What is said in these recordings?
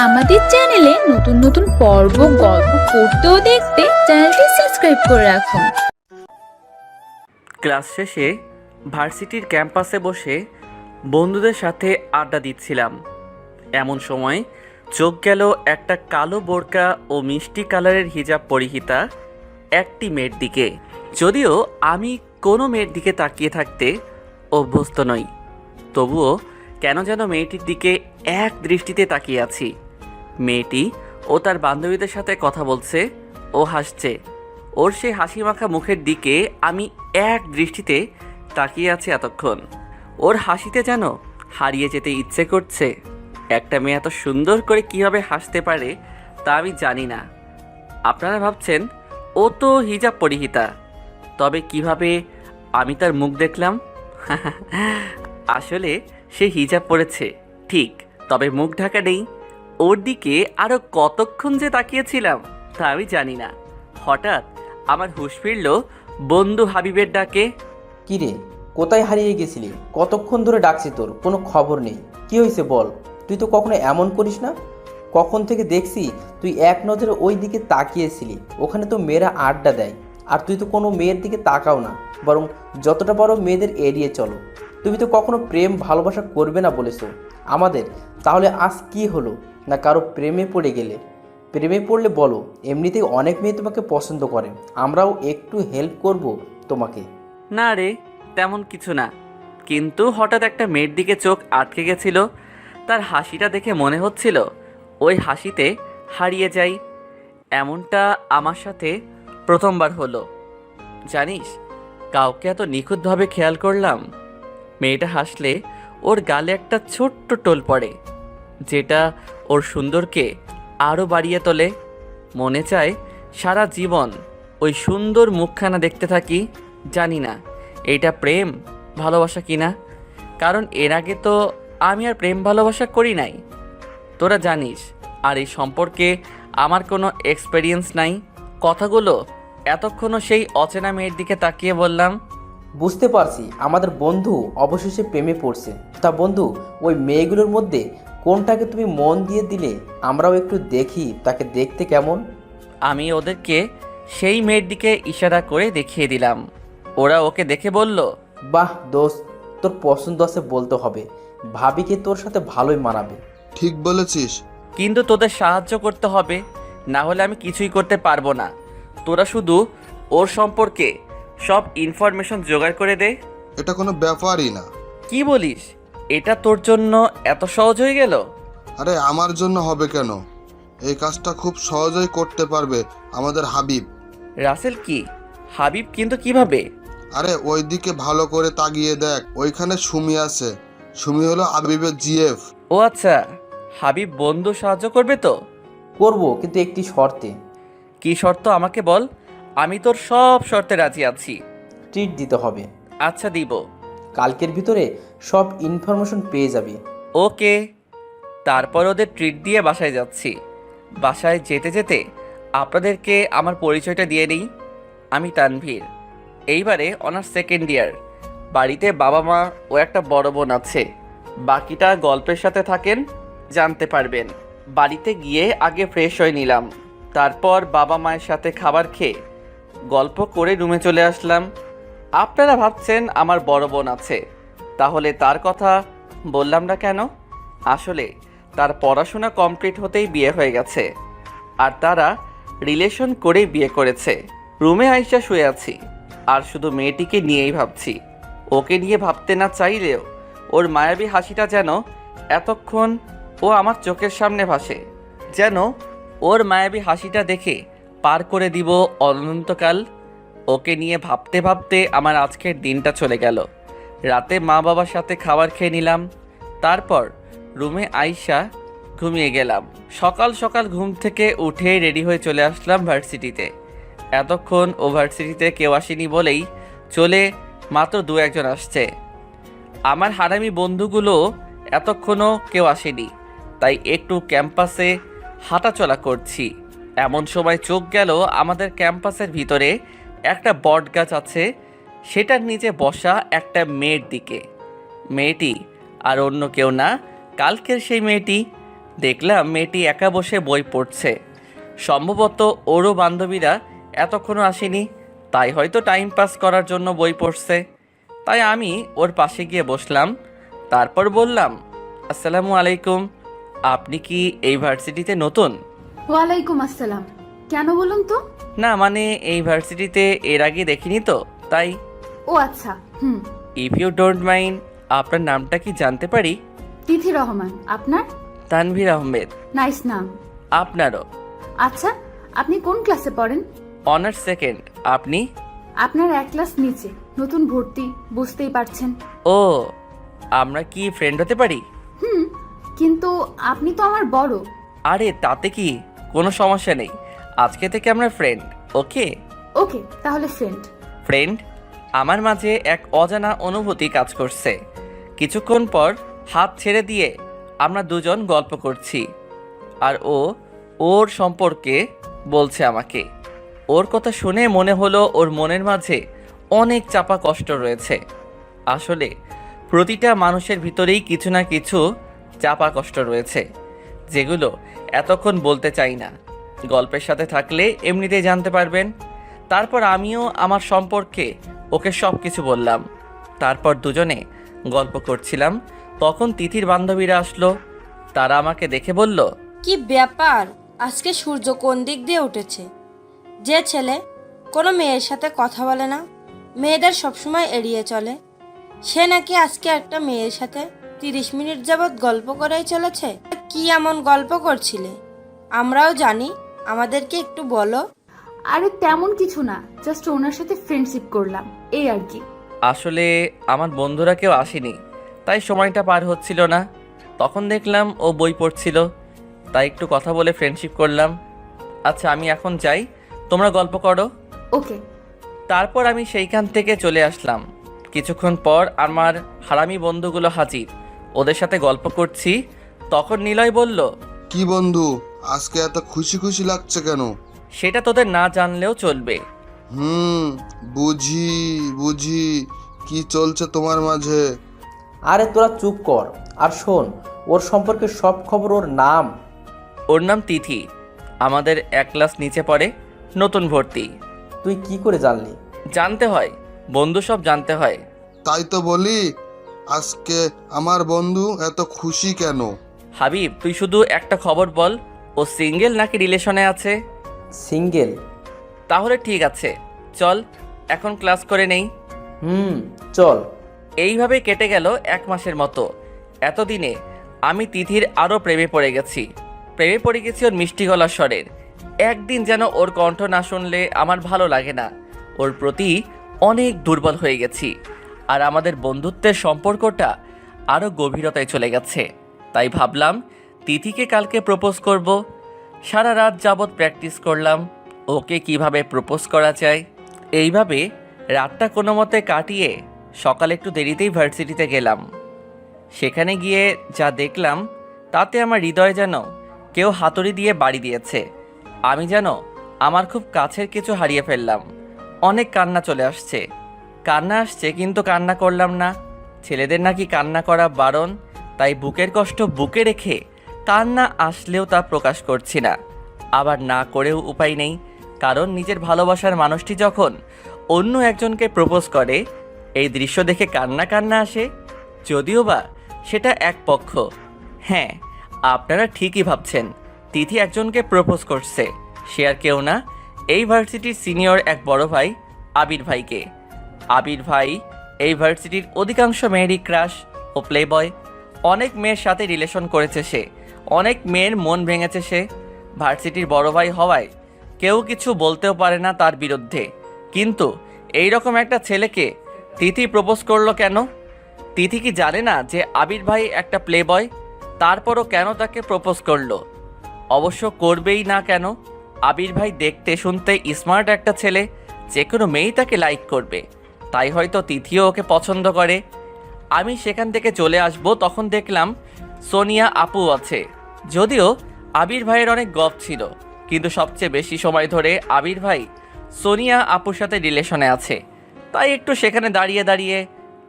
আমাদের চ্যানেলে নতুন নতুন পর্ব গল্প পড়তে ও দেখতে চ্যানেলটি সাবস্ক্রাইব করে রাখুন। ক্লাস শেষে ভার্সিটির ক্যাম্পাসে বসে বন্ধুদের সাথে আড্ডা দিচ্ছিলাম। এমন সময় চোখ গেল একটা কালো বোরকা ও মিষ্টি কালারের হিজাব পরিহিতা একটি মেয়ের দিকে। যদিও আমি কোনো মেয়ের দিকে তাকিয়ে থাকতে অভ্যস্ত নই, তবুও কেন যেন মেয়েটির দিকে এক দৃষ্টিতে তাকিয়ে আছি। মেয়েটি ও তার বান্ধবীদের সাথে কথা বলছে ও হাসছে। ওর সেই হাসি মাখা মুখের দিকে আমি এক দৃষ্টিতে তাকিয়ে আছি এতক্ষণ। ওর হাসিতে যেন হারিয়ে যেতে ইচ্ছে করছে। একটা মেয়ে এত সুন্দর করে কীভাবে হাসতে পারে তা আমি জানি না। আপনারা ভাবছেন ও তো হিজাব পরিহিতা, তবে কিভাবে আমি তার মুখ দেখলাম? আসলে সে হিজাব পরেছে ঠিক, তবে মুখ ঢাকা নেই। ওর দিকে আরও কতক্ষণ যে তাকিয়েছিলাম তা আমি জানি না। হঠাৎ আমার হুঁশ ফিরল বন্ধু হাবিবের ডাকে। কিরে, কোথায় হারিয়ে গেছিলি? কতক্ষণ ধরে ডাকছি, তোর কোনো খবর নেই। কি হয়েছে বল? তুই তো কখনো এমন করিস না। কখন থেকে দেখছি তুই এক নজরে ওই দিকে তাকিয়েছিলি। ওখানে তো মেয়েরা আড্ডা দেয়, আর তুই তো কোনো মেয়ের দিকে তাকাও না, বরং যতটা পারো মেয়েদের এড়িয়ে চলো। তুমি তো কখনো প্রেম ভালোবাসা করবে না বলেছো আমাদের, তাহলে আজ কি হলো? না কারো প্রেমে পড়ে গেলে? প্রেমে পড়লে বলো, এমনিতেই অনেক মেয়ে তোমাকে পছন্দ করে, আমরাও একটু হেল্প করব তোমাকে। না রে, তেমন কিছু না, কিন্তু হঠাৎ একটা মেয়ের দিকে চোখ আটকে গেছিল। তার হাসিটা দেখে মনে হচ্ছিল ওই হাসিতে হারিয়ে যাই। এমনটা আমার সাথে প্রথমবার হলো। জানিস, কাউকে এত নিখুঁতভাবে খেয়াল করলাম। মেয়েটা হাসলে ওর গালে একটা ছোট্ট টোল পড়ে, যেটা ওর সুন্দরকে আরও বাড়িয়ে তোলে। মনে চায় সারা জীবন ওই সুন্দর মুখখানা দেখতে থাকি। জানি না এটা প্রেম ভালোবাসা কিনা, কারণ এর আগে তো আমি আর প্রেম ভালোবাসা করি নাই, তোরা জানিস। আর এই সম্পর্কে আমার কোনো এক্সপেরিয়েন্স নাই। কথাগুলো এতক্ষণও সেই অচেনা মেয়ের দিকে তাকিয়ে বললাম। বুঝতে পারছি আমাদের বন্ধু অবশেষে প্রেমে পড়ছে। তা বন্ধু, ওই মেয়েগুলোর মধ্যে কোনটাকে তুমি মন দিয়ে দিলে আমরাও একটু দেখি তাকে দেখতে কেমন। আমি ওদেরকে সেই মেয়ের দিকে ইশারা করে দেখিয়ে দিলাম। ওরা ওকে দেখে বলল, বাহ দোস্ত, তোর পছন্দ আছে বলতে হবে। ভাবিকে তোর সাথে ভালোই মানাবে। ঠিক বলেছিস। কিন্তু তোদের সাহায্য করতে হবে, না হলে আমি কিছুই করতে পারবো না। তোরা শুধু ওর সম্পর্কে সব ইনফরমেশন জোগাড় করে দে। এটা কোনো ব্যাপারই না। কি বলিস? এটা তোর জন্য এত সহজ হয়ে গেল? আরে আমার জন্য হবে কেন? এই কাজটা খুব সহজেই করতে পারবে আমাদের হাবিব। রাসেল কি? হাবিব কিন্তু কিভাবে? আরে ওইদিকে ভালো করে তাকিয়ে দেখ, ওইখানে সুমি আছে। সুমি হলো হাবিবের জিএফ। ও আচ্ছা, হাবিব বন্ধু সাহায্য করবে তো? করব, কিন্তু একটি শর্তে। কি শর্ত আমাকে বল, আমি তোর সব শর্তে রাজি আছি। ট্রিট দিতে হবে। আচ্ছা দিব। কালকের ভিতরে সব ইনফরমেশন পেয়ে যাবে। ওকে। তারপর ওদের ট্রিট দিয়ে বাসায় যাচ্ছি। বাসায় যেতে যেতে আপনাদেরকে আমার পরিচয়টা দিয়ে নিই। আমি তানভীর, এইবারে অনার্স সেকেন্ড ইয়ার। বাড়িতে বাবা মা ও একটা বড় বোন আছে। বাকিটা গল্পের সাথে থাকেন, জানতে পারবেন। বাড়িতে গিয়ে আগে ফ্রেশ হয়ে নিলাম, তারপর বাবা মায়ের সাথে খাবার খেয়ে গল্প করে রুমে চলে আসলাম। আপনারা ভাবছেন আমার বড় বোন আছে, তাহলে তার কথা বললাম না কেন? আসলে তার পড়াশোনা কমপ্লিট হতেই বিয়ে হয়ে গেছে, আর তারা রিলেশন করেই বিয়ে করেছে। রুমে আইসা শুয়ে আছি, আর শুধু মেয়েটিকে নিয়েই ভাবছি। ওকে নিয়ে ভাবতে না চাইলেও ওর মায়াবী হাসিটা যেন এতক্ষণ ও আমার চোখের সামনে ভাসে, যেন ওর মায়াবী হাসিটা দেখে পার করে দিব অনন্তকাল। ওকে নিয়ে ভাবতে ভাবতে আমার আজকের দিনটা চলে গেল। রাতে মা বাবার সাথে খাবার খেয়ে নিলাম, তারপর রুমে আইসা ঘুমিয়ে গেলাম। সকাল সকাল ঘুম থেকে উঠে রেডি হয়ে চলে আসলাম ভার্সিটিতে। এতক্ষণ ও ভার্সিটিতে কেউ আসেনি বলেই চলে মাত্র দু একজন আসছে। আমার হারামি বন্ধুগুলো এতক্ষণও কেউ আসেনি, তাই একটু ক্যাম্পাসে হাঁটাচলা করছি। এমন সময় চোখ গেল আমাদের ক্যাম্পাসের ভিতরে একটা বট গাছ আছে, সেটার নিচে বসা একটা মেয়ের দিকে। মেয়েটি আর অন্য কেউ না, কালকের সেই মেয়েটি দেখলাম মেয়েটি একা বসে বই পড়ছে। সম্ভবত ওরও বান্ধবীরা এতক্ষণও আসেনি, তাই হয়তো টাইম পাস করার জন্য বই পড়ছে। তাই আমি ওর পাশে গিয়ে বসলাম। তারপর বললাম, আসসালামু আলাইকুম, আপনি কি এই ভার্সিটিতে নতুন? ওয়ালাইকুম আসসালাম। কেন বলুন তো? না মানে এই ভার্সিটিতে এর আগে দেখিনি তো, তাই। ও আচ্ছা, ইফ ইউ ডোন্ট মাইন্ড, আপনার নামটা কি জানতে পারি? তিথি রহমান। আপনার? তানভীর আহমেদ। নাইস নাম। আপনারও। আচ্ছা, আপনি কোন ক্লাসে পড়েন? Honours second. আপনি? আপনার এক ক্লাস নিচে, নতুন ভর্তি, বুঝতেই পারছেন। ও, আমরা কি ফ্রেন্ড হতে পারি? কিন্তু আপনি তো আমার বড়। আরে তাতে কি, কোনো সমস্যা নেই, আজকে থেকে আমরা ফ্রেন্ড। ওকে ওকে, তাহলে ফ্রেন্ড। ফ্রেন্ড। আমার মাঝে এক অজানা অনুভূতি কাজ করছে। কিছুক্ষণ পর হাত ছেড়ে দিয়ে আমরা দুজন গল্প করছি, আর ও ওর সম্পর্কে বলছে আমাকে। ওর কথা শুনে মনে হলো ওর মনের মাঝে অনেক চাপা কষ্ট রয়েছে। আসলে প্রতিটা মানুষের ভিতরেই কিছু না কিছু চাপা কষ্ট রয়েছে, যেগুলো এতক্ষণ বলতে চাই না। গল্পের সাথে থাকলে এমনিতেই জানতে পারবেন। তারপর আমিও আমার সম্পর্কে ওকে সব কিছু বললাম। তারপর দুজনে গল্প করছিলাম, তখন তিথির বান্ধবীরা আসলো। তারা আমাকে দেখে বলল, কি ব্যাপার, আজকে সূর্য কোন দিক দিয়ে উঠেছে? যে ছেলে কোনো মেয়ের সাথে কথা বলে না, মেয়েদের সবসময় এড়িয়ে চলে, সে নাকি আজকে একটা মেয়ের সাথে 30 মিনিট যাবৎ গল্প করেই চলেছে। কি এমন গল্প করছিলে? আমরাও জানি, আমাদেরকে একটু বলো। আরে তেমন কিছু না, জাস্ট ওনার সাথে ফ্রেন্ডশিপ করলাম, এই আর কি। আসলে আমার বন্ধুরা কেউ আসেনি, তাই সময়টা পার হচ্ছিল না। তখন দেখলাম ও বই পড়ছিল, তাই একটু কথা বলে ফ্রেন্ডশিপ করলাম। আচ্ছা আমি এখন যাই, তোমরা গল্প করো। ওকে। তারপর আমি সেইখান থেকে চলে আসলাম। কিছুক্ষণ পর আমার হারামি বন্ধুগুলো হাজির, ওদের সাথে গল্প করছি। তখন নিলয় বলল, কি বন্ধু, আজকে এত খুশি খুশি লাগছে কেন? সেটা তোদের না জানলেও চলবে। বুঝি বুঝি, কি চলছে তোমার মাঝে? আরে তোরা চুপ কর আর শোন, ওর সম্পর্কে সব খবর। ওর নাম? ওর নাম তিথি, আমাদের এক ক্লাস নিচে পড়ে, নতুন ভর্তি। তুই কি করে জানলি? জানতে হয়, বন্ধু সব জানতে হয়। তাই তো বলি, আজকে আমার বন্ধু এত খুশি কেন? হাবিব, তুই শুধু একটা খবর বল, ও সিঙ্গেল নাকি রিলেশনে আছে? সিঙ্গেল। তাহলে ঠিক আছে, চল এখন ক্লাস করে নেই। চল। এইভাবে কেটে গেল 1 মাসের মতো। এতদিনে আমি তিথির আরও প্রেমে পড়ে গেছি। ওর মিষ্টি গলার স্বরের। একদিন যেন ওর কণ্ঠ না শুনলে আমার ভালো লাগে না। ওর প্রতি অনেক দুর্বল হয়ে গেছি, আর আমাদের বন্ধুত্বের সম্পর্কটা আরও গভীরতায় চলে গেছে। তাই ভাবলাম তিথিকে কালকে প্রপোজ করব। সারা রাত যাবৎ প্র্যাকটিস করলাম ওকে কিভাবে প্রপোজ করা যায়। এইভাবে রাতটা কোনো মতে কাটিয়ে সকালে একটু দেরিতেই ভার্সিটিতে গেলাম। সেখানে গিয়ে যা দেখলাম তাতে আমার হৃদয় যেন কেউ হাতুড়ি দিয়ে বাড়ি দিয়েছে। আমি যেন আমার খুব কাছের কিছু হারিয়ে ফেললাম। অনেক কান্না চলে আসছে। কান্না আসছে কিন্তু কান্না করলাম না। ছেলেদের নাকি কান্না করা বারণ, তাই বুকের কষ্ট বুকে রেখে কান্না আসলেও তা প্রকাশ করছি না। আবার না করেও উপায় নেই, কারণ নিজের ভালোবাসার মানুষটি যখন অন্য একজনকে প্রপোজ করে, এই দৃশ্য দেখে কান্না কান্না আসে, যদিও বা সেটা এক পক্ষ। হ্যাঁ, আপনারা ঠিকই ভাবছেন, তিথি একজনকে প্রপোজ করছে। সে আর কেউ না, এই ভার্সিটির সিনিয়র এক বড় ভাই আবির ভাইকে। আবির ভাই এই ভার্সিটির অধিকাংশ মেয়েরই ক্রাশ ও প্লে বয়। অনেক মেয়ের সাথে রিলেশন করেছে সে, অনেক মেয়ের মন ভেঙেছে সে। ভার্সিটির বড় ভাই হওয়ায় কেউ কিছু বলতেও পারে না তার বিরুদ্ধে। কিন্তু এই রকম একটা ছেলেকে তিথি প্রপোজ করলো কেন? তিথি কি জানে না যে আবির ভাই একটা প্লে বয়? তারপরও কেন তাকে প্রপোজ করলো? অবশ্য করবেই না কেন? আবির ভাই দেখতে শুনতে স্মার্ট একটা ছেলে, যে কোনো মেয়েই তাকে লাইক করবে, তাই হয়তো তিথিও ওকে পছন্দ করে। আমি সেখান থেকে চলে আসব, তখন দেখলাম সোনিয়া আপু আছে। যদিও আবির ভাইয়ের অনেক গপ ছিল, কিন্তু সবচেয়ে বেশি সময় ধরে আবির ভাই সোনিয়া আপুর সাথে রিলেশনে আছে। তাই একটু সেখানে দাঁড়িয়ে দাঁড়িয়ে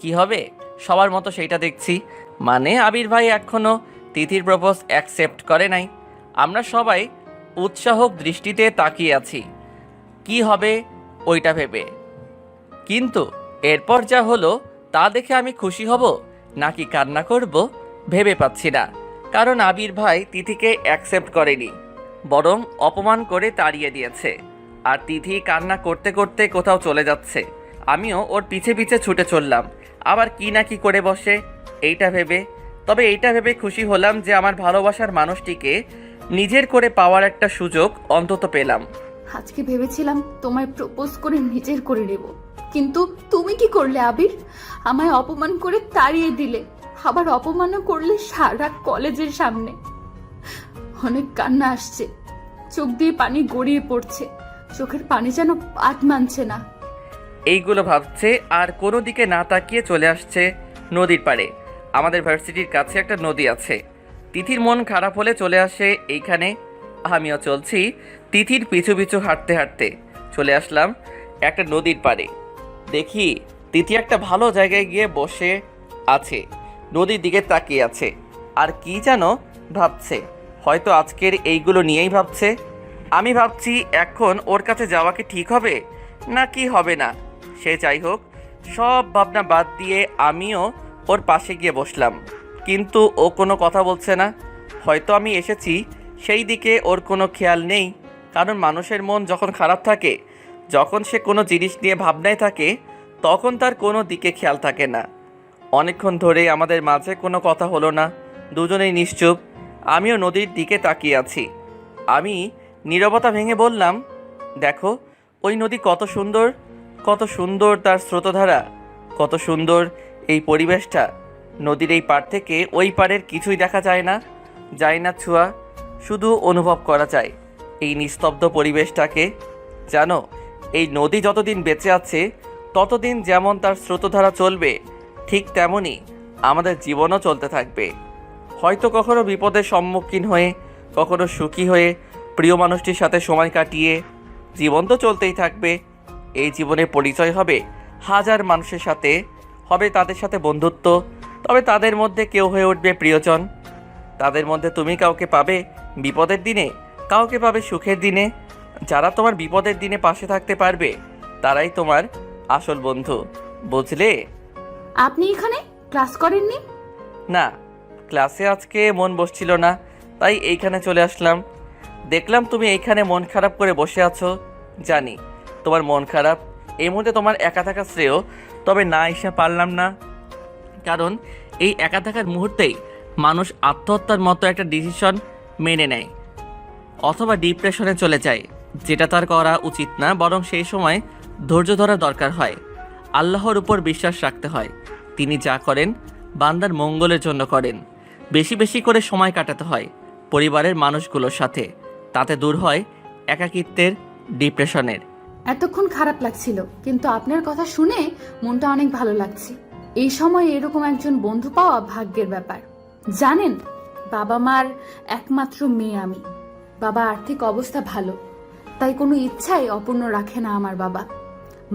কি হবে, সবার মতো সেইটা দেখছি। মানে আবির ভাই এখনও তিথির প্রপোজ অ্যাকসেপ্ট করে নাই। আমরা সবাই উৎসাহক দৃষ্টিতে তাকিয়ে আছি কি হবে ওইটা ভেবে। কিন্তু এরপর যা হলো তা দেখে আমি খুশি হব নাকি কান্না করব ভেবে পাচ্ছি না। কারণ আবির ভাই তিথিকে অ্যাকসেপ্ট করেনি, বরং অপমান করে তাড়িয়ে দিয়েছে। আর তিথি কান্না করতে করতে কোথাও চলে যাচ্ছে, আমিও ওর পিছে পিছে ছুটে চললাম। আবার কি না কি করে বসে এইটা ভেবে। তবে এইটা ভেবে খুশি হলাম যে আমার ভালোবাসার মানুষটিকে নিজের করে পাওয়ার একটা সুযোগ অন্তত পেলাম। আজকে ভেবেছিলাম তোমায় প্রপোজ করে নিজের করে নেব, কিন্তু তুমি কি করলে আবির? আমায় অপমান করে তাড়িয়ে দিলে, আবার অপমানও করলে সারা কলেজের সামনে। অনেক কান্না আসছে, চোখ দিয়ে পানি গড়িয়ে পড়ছে, চোখের পানি যেন পাত মানছে না। এইগুলো ভাবছে আর কোনো দিকে না তাকিয়ে চলে আসছে নদীর পাড়ে। আমাদের ভার্সিটির কাছে একটা নদী আছে। তিথির মন খারাপ হলে চলে আসে এইখানে। আমিও চলছি তিথির পিছু পিছু হাঁটতে হাঁটতে চলে আসলাম একটা নদীর পাড়ে। দেখি তিথি একটা ভালো জায়গায় গিয়ে বসে আছে, নদীর দিকে তাকিয়ে আছে আর কি যেন ভাবছে। হয়তো আজকের এইগুলো নিয়েই ভাবছে। আমি ভাবছি এখন ওর কাছে যাওয়া কি ঠিক হবে না কি হবে না। সে যাই হোক, সব ভাবনা বাদ দিয়ে আমিও ওর পাশে গিয়ে বসলাম। কিন্তু ও কোনো কথা বলছে না। হয়তো আমি এসেছি সেই দিকে ওর কোনো খেয়াল নেই। কারণ মানুষের মন যখন খারাপ থাকে, যখন সে কোনো জিনিস নিয়ে ভাবনায় থাকে, তখন তার কোনো দিকে খেয়াল থাকে না। অনেকক্ষণ ধরে আমাদের মাঝে কোনো কথা হলো না, দুজনেই নিশ্চুপ। আমিও নদীর দিকে তাকিয়ে আছি। আমি নীরবতা ভেঙে বললাম, দেখো ওই নদী কত সুন্দর, কত সুন্দর তার স্রোতধারা, কত সুন্দর এই পরিবেশটা। নদীর এই পাড় থেকে ওই পাড়ের কিছুই দেখা যায় না, যায় না ছোঁয়া, শুধু অনুভব করা যায় এই নিস্তব্ধ পরিবেশটাকে। জানো, এই নদী যতদিন বেঁচে আছে ততদিন যেমন তার স্রোতধারা চলবে, ঠিক তেমনই আমাদের জীবনও চলতে থাকবে। হয়তো কখনো বিপদের সম্মুখীন হয়ে, কখনো সুখী হয়ে, প্রিয় মানুষটির সাথে সময় কাটিয়ে। জীবন তো চলতেই থাকবে। এই জীবনে পরিচয় হবে হাজার মানুষের সাথে, হবে তাদের সাথে বন্ধুত্ব, তবে তাদের মধ্যে কেউ হয়ে উঠবে প্রিয়জন। তাদের মধ্যে তুমি কাউকে পাবে বিপদের দিনে, কাউকে পাবে সুখের দিনে। যারা তোমার বিপদের দিনে পাশে থাকতে পারবে তারাই তোমার আসল বন্ধু, বুঝলে? আপনি এখানে ক্লাস করেননি? না, ক্লাসে আজকে মন বসছিল না, তাই এইখানে চলে আসলাম। দেখলাম তুমি এইখানে মন খারাপ করে বসে আছো। জানি তোমার মন খারাপ, এই মুহূর্তে তোমার একা থাকা শ্রেয়, তবে না এসে পারলাম না। কারণ এই একা থাকার মুহূর্তেই মানুষ আত্মহত্যার মতো একটা ডিসিশন মেনে নেয়, অথবা ডিপ্রেশনে চলে যায়, যেটা তার করা উচিত না। বরং সেই সময় ধৈর্য ধরা দরকার হয়, আল্লাহর উপর বিশ্বাস রাখতে হয়। তিনি যা করেন বান্দার মঙ্গলের জন্য করেন। বেশি বেশি করে সময় কাটাতে হয় পরিবারের মানুষগুলোর সাথে, তাতে দূর হয় একাকিত্বের, ডিপ্রেশনের। এতক্ষণ খারাপ লাগছিল, কিন্তু আপনার কথা শুনে মনটা অনেক ভালো লাগছে। এই সময় এরকম একজন বন্ধু পাওয়া ভাগ্যের ব্যাপার। জানেন, বাবা মার একমাত্র মেয়ে আমি। বাবা আর্থিক অবস্থা ভালো, তাই কোনো ইচ্ছাই অপূর্ণ রাখে না আমার বাবা।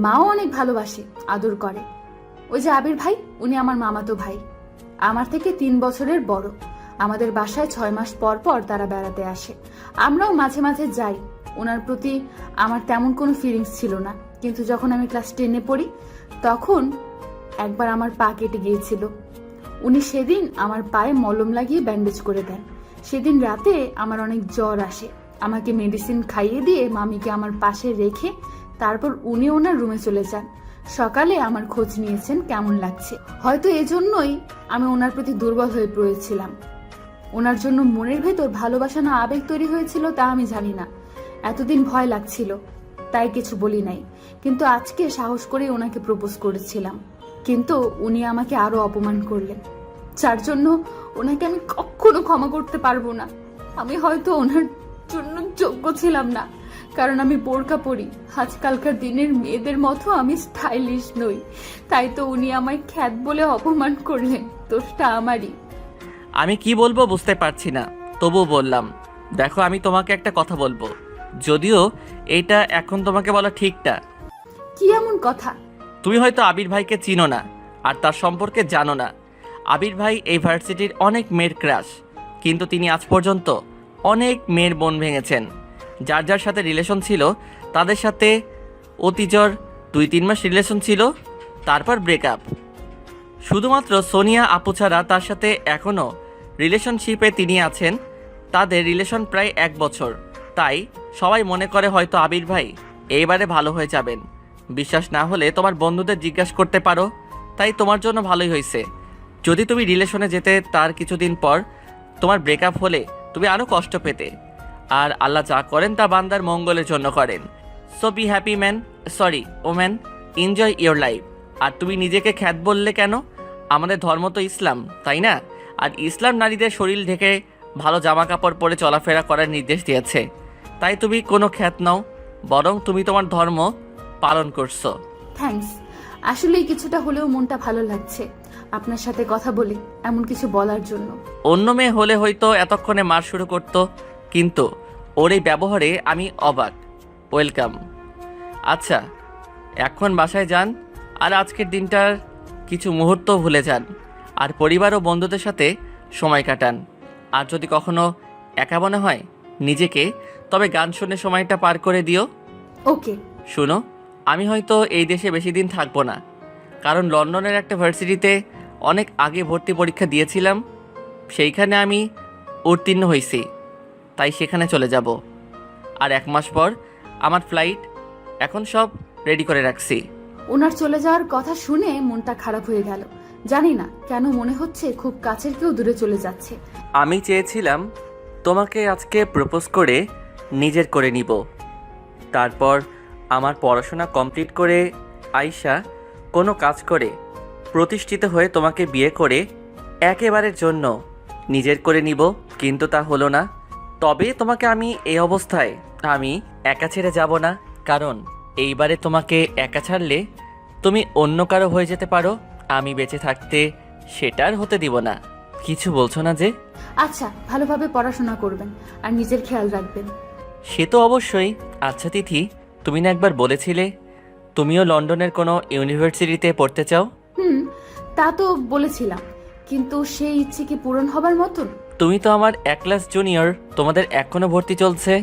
মাও অনেক ভালোবাসে, আদর করে। ওই যে আবির ভাই, উনি আমার মামাতো ভাই, আমার থেকে 3 বছরের বড়। আমাদের বাসায় 6 মাস পর পর তারা বেড়াতে আসে, আমরাও মাঝে মাঝে যাই। ওনার প্রতি আমার তেমন কোনো ফিলিংস ছিল না, কিন্তু যখন আমি ক্লাস 10-এ পড়ি তখন একবার আমার পা কেটে গিয়েছিল। উনি সেদিন আমার পায়ে মলম লাগিয়ে ব্যান্ডেজ করে দেন। সেদিন রাতে আমার অনেক জ্বর আসে, আমাকে মেডিসিন খাইয়ে দিয়ে মামিকে আমার পাশে রেখে তারপর উনি ওনার রুমে চলে যান। সকালে আমার খোঁজ নিয়েছেন কেমন লাগছে। হয়তো এজন্যই আমি ওনার প্রতি দুর্বল হয়ে পড়েছিলাম। ওনার জন্য মনের ভেতর ভালোবাসা না আবেগ তৈরি হয়েছিল তা আমি জানি না। এতদিন ভয় লাগছিল, তাই কিছু বলি নাই। কিন্তু আজকে সাহস করে ওনাকে প্রপোজ করেছিলাম, কিন্তু উনি আমাকে আরো অপমান করলেন, যার জন্য ওনাকে আমি কখনো ক্ষমা করতে পারবো না। আমি হয়তো ওনার জন্য যোগ্য ছিলাম না, কারণ আমি বোরকা পরি। আজকালকার দিনের মেয়েদের মতো আমি স্টাইলিশ নই, তাই তো উনি আমায় খ্যাত বলে অপমান করলেন। দোষটা আমারই। আমি কি বলবো বুঝতে পারছি না, তবুও বললাম, দেখো আমি তোমাকে একটা কথা বলবো, যদিও এইটা এখন তোমাকে বলা ঠিকটা। কি এমন কথা? তুমি হয়তো আবির ভাইকে চিনো না আর তার সম্পর্কে জানো না। আবির ভাই এই ভার্সিটির অনেক মেয়ের ক্রাশ, কিন্তু তিনি আজ পর্যন্ত অনেক মেয়ের মন ভেঙেছেন। যার যার সাথে রিলেশন ছিল তাদের সাথে অতিজর 2-3 মাস রিলেশন ছিল, তারপর ব্রেকআপ। শুধুমাত্র সোনিয়া আপু ছাড়া তার সাথে এখনও রিলেশনশিপে তিনি আছেন। তাদের রিলেশন প্রায় 1 বছর। তাই সবাই মনে করে হয়তো আবির ভাই এইবারে ভালো হয়ে যাবেন। বিশ্বাস না হলে তোমার বন্ধুদের জিজ্ঞাসা করতে পারো। তাই তোমার জন্য ভালোই হয়েছে। যদি তুমি রিলেশনে যেতে তার কিছুদিন পর তোমার ব্রেকআপ হলে তুমি আরও কষ্ট পেতে। আর আল্লাহ যা করেন তা বান্দার মঙ্গলের জন্য করেন। So be happy man, sorry woman, enjoy your life. আর তুমি নিজেকে খ্যাত বললে কেন? আমাদের ধর্ম তো ইসলাম, তাই না? আর ইসলাম নারীদের শরীর ঢেকে ভালো জামা কাপড় পরে চলাফেরা করার নির্দেশ দিয়েছে। তাই তুমি কোনো খ্যাত নাও, বরং তুমি তোমার ধর্ম পালন করছো। থ্যাঙ্কস। আসলেই কিছুটা হলেও মনটা ভালো লাগছে আপনার সাথে কথা বলে, এমন কিছু বলার জন্য। অন্য মেয়ে হলে হয়তো এতক্ষণে মার শুরু করতো, কিন্তু ওর এই ব্যবহারে আমি অবাক। ওয়েলকাম। আচ্ছা, এখন বাসায় যান আর আজকের দিনটার কিছু মুহূর্ত ভুলে যান আর পরিবার ও বন্ধুদের সাথে সময় কাটান। আর যদি কখনো একা মনে হয় নিজেকে, তবে গান শুনে সময়টা পার করে দিও। ওকে। শুনো, আমি হয়তো এই দেশে বেশি দিন থাকবো না, কারণ লন্ডনের একটা ভার্সিটিতে অনেক আগে ভর্তি পরীক্ষা দিয়েছিলাম। সেইখানে আমি উত্তীর্ণ হয়েছি, তাই সেখানে চলে যাব। আর 1 মাস পর আমার ফ্লাইট, এখন সব রেডি করে রাখছি। ওনার চলে যাওয়ার কথা শুনে মনটা খারাপ হয়ে গেল। জানি না কেন মনে হচ্ছে খুব কাছের কেউ দূরে চলে যাচ্ছে। আমি চেয়েছিলাম তোমাকে আজকে প্রপোজ করে নিজের করে নিব, তারপর আমার পড়াশোনা কমপ্লিট করে আয়শা কোনো কাজ করে প্রতিষ্ঠিত হয়ে তোমাকে বিয়ে করে একেবারের জন্য নিজের করে নিব, কিন্তু তা হলো না। তবে তোমাকে আমি এই অবস্থায় আমি একা ছেড়ে যাব না, কারণ এইবারে তোমাকে একা ছাড়লে তুমি অন্য কারো হয়ে যেতে পারো। আমি বেঁচে থাকতে সেটার হতে দিব না। কিছু বলছো না যে? আচ্ছা, ভালোভাবে পড়াশোনা করবেন আর নিজের খেয়াল রাখবেন। সে তো অবশ্যই। আচ্ছা তিথি, তুমি না একবার বলেছিলে তুমিও লন্ডনের কোনো ইউনিভার্সিটিতে পড়তে চাও? তা তো বলেছিলাম, কিন্তু সেই ইচ্ছে কি পূরণ হবার মতন? তুমি তো আমার 1 ক্লাস জুনিয়র, তোমাদের এখনো ভর্তি চলছে।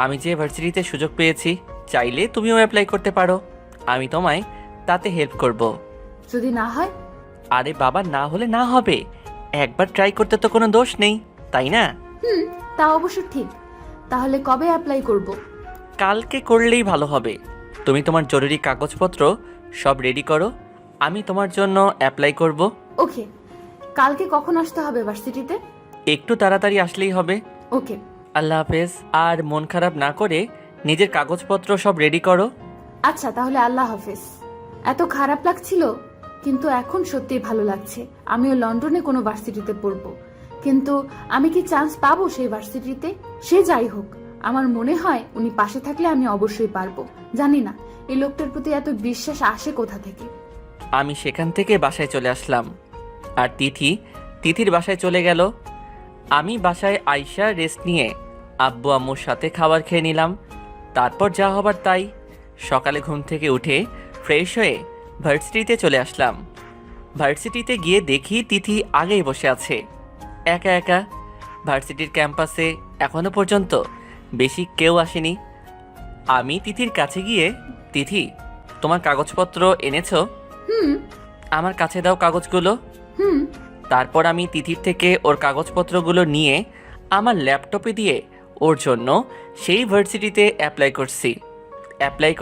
আমি যে ভার্সিটিতে সুযোগ পেয়েছি, চাইলে তুমিও অ্যাপ্লাই করতে পারো। আমি তোমায় তাতে হেল্প করব। যদি না হয়? আরে বাবা, না হলে না হবে। একবার ট্রাই করতে তো কোনো দোষ নেই, তাই না? তা অবশ্য ঠিক। তাহলে কবে অ্যাপ্লাই করব? কালকে করলেই ভালো হবে। তুমি তোমার জরুরি কাগজপত্র সব রেডি করো, আমি তোমার জন্য অ্যাপ্লাই করব। ওকে। কালকে কখন আসতে হবে ভার্সিটিতে? একটু তাড়াতাড়ি আসলেই হবে। ওকে। আল্লাহ হাফেজ। আর মন খারাপ না করে নিজের কাগজপত্র সব রেডি করো। আচ্ছা, তাহলে আল্লাহ হাফেজ। এত খারাপ লাগছিল, কিন্তু এখন সত্যিই ভালো লাগছে। আমিও লন্ডনে কোনো ভার্সিটিতে পড়ব, কিন্তু আমি কি চান্স পাবো সেই ভার্সিটিতে? সে যাই হোক, আমার মনে হয় উনি পাশে থাকলে আমি অবশ্যই পারবো। জানি না এই লোকটার প্রতি এত বিশ্বাস আসে কোথা থেকে। আমি সেখান থেকে বাসায় চলে আসলাম, আর তিথির বাসায় চলে গেল। আমি বাসায় আয়শা রেস্ট নিয়ে আব্বু আম্মুর সাথে খাবার খেয়ে নিলাম। তারপর যা হবার তাই। সকালে ঘুম থেকে উঠে ফ্রেশ হয়ে ভার্সিটিতে চলে আসলাম। ভার্সিটিতে গিয়ে দেখি তিথি আগেই বসে আছে একা একা। ভার্সিটির ক্যাম্পাসে এখনো পর্যন্ত বেশি কেউ আসেনি। আমি তিথির কাছে গিয়ে, তিথি, তোমার কাগজপত্র এনেছো? আমার কাছে দাও কাগজগুলো। তারপর আমি তিথির থেকে ওর কাগজপত্রগুলো নিয়ে আমার ল্যাপটপে দিয়ে ওর জন্য সেই ভার্সিটিতে অ্যাপ্লাই করছি। অ্যাপ্লাই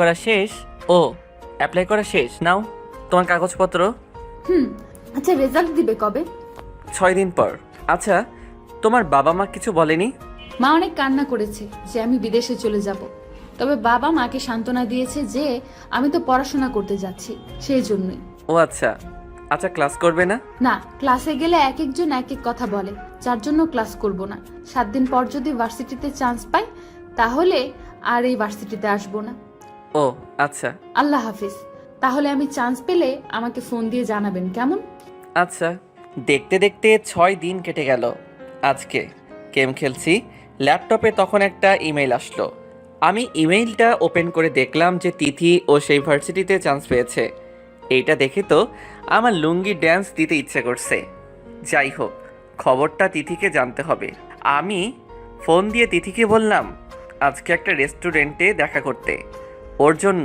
করা শেষ। নাও তোমার কাগজপত্র। আচ্ছা, রেজাল্ট দিবে কবে? 6 দিন পর। আচ্ছা, তোমার বাবা মা কিছু বলেনি? মা অনেক কান্না করেছে যে আমি বিদেশে চলে যাব, তবে বাবা মাকে সান্ত্বনা দিয়েছে যে আমি তো পড়াশোনা করতে যাচ্ছি, সেই জন্যই। ও আচ্ছা। আচ্ছা, ক্লাস করবে না? না, ক্লাসে গেলে এক একজন এক এক কথা বলে, যার জন্য ক্লাস করব না। 7 দিন পর যদি ভার্সিটিতে চান্স পাই, তাহলে আর এই ভার্সিটিতে আসবো না। ও আচ্ছা। আল্লাহ হাফিজ। তাহলে আমি চান্স পেলে আমাকে ফোন দিয়ে জানাবেন, কেমন? আচ্ছা। দেখতে দেখতে 6 দিন কেটে গেল। আজকে গেম খেলছি ল্যাপটপে, তখন একটা ইমেল আসলো। আমি ইমেইলটা ওপেন করে দেখলাম যে তিথি ও সেই ভার্সিটিতে চান্স পেয়েছে। এইটা দেখে তো আমার লুঙ্গি ড্যান্স দিতে ইচ্ছে করছে। যাই হোক, খবরটা তিথিকে জানতে হবে। আমি ফোন দিয়ে তিথিকে বললাম আজকে একটা রেস্টুরেন্টে দেখা করতে, ওর জন্য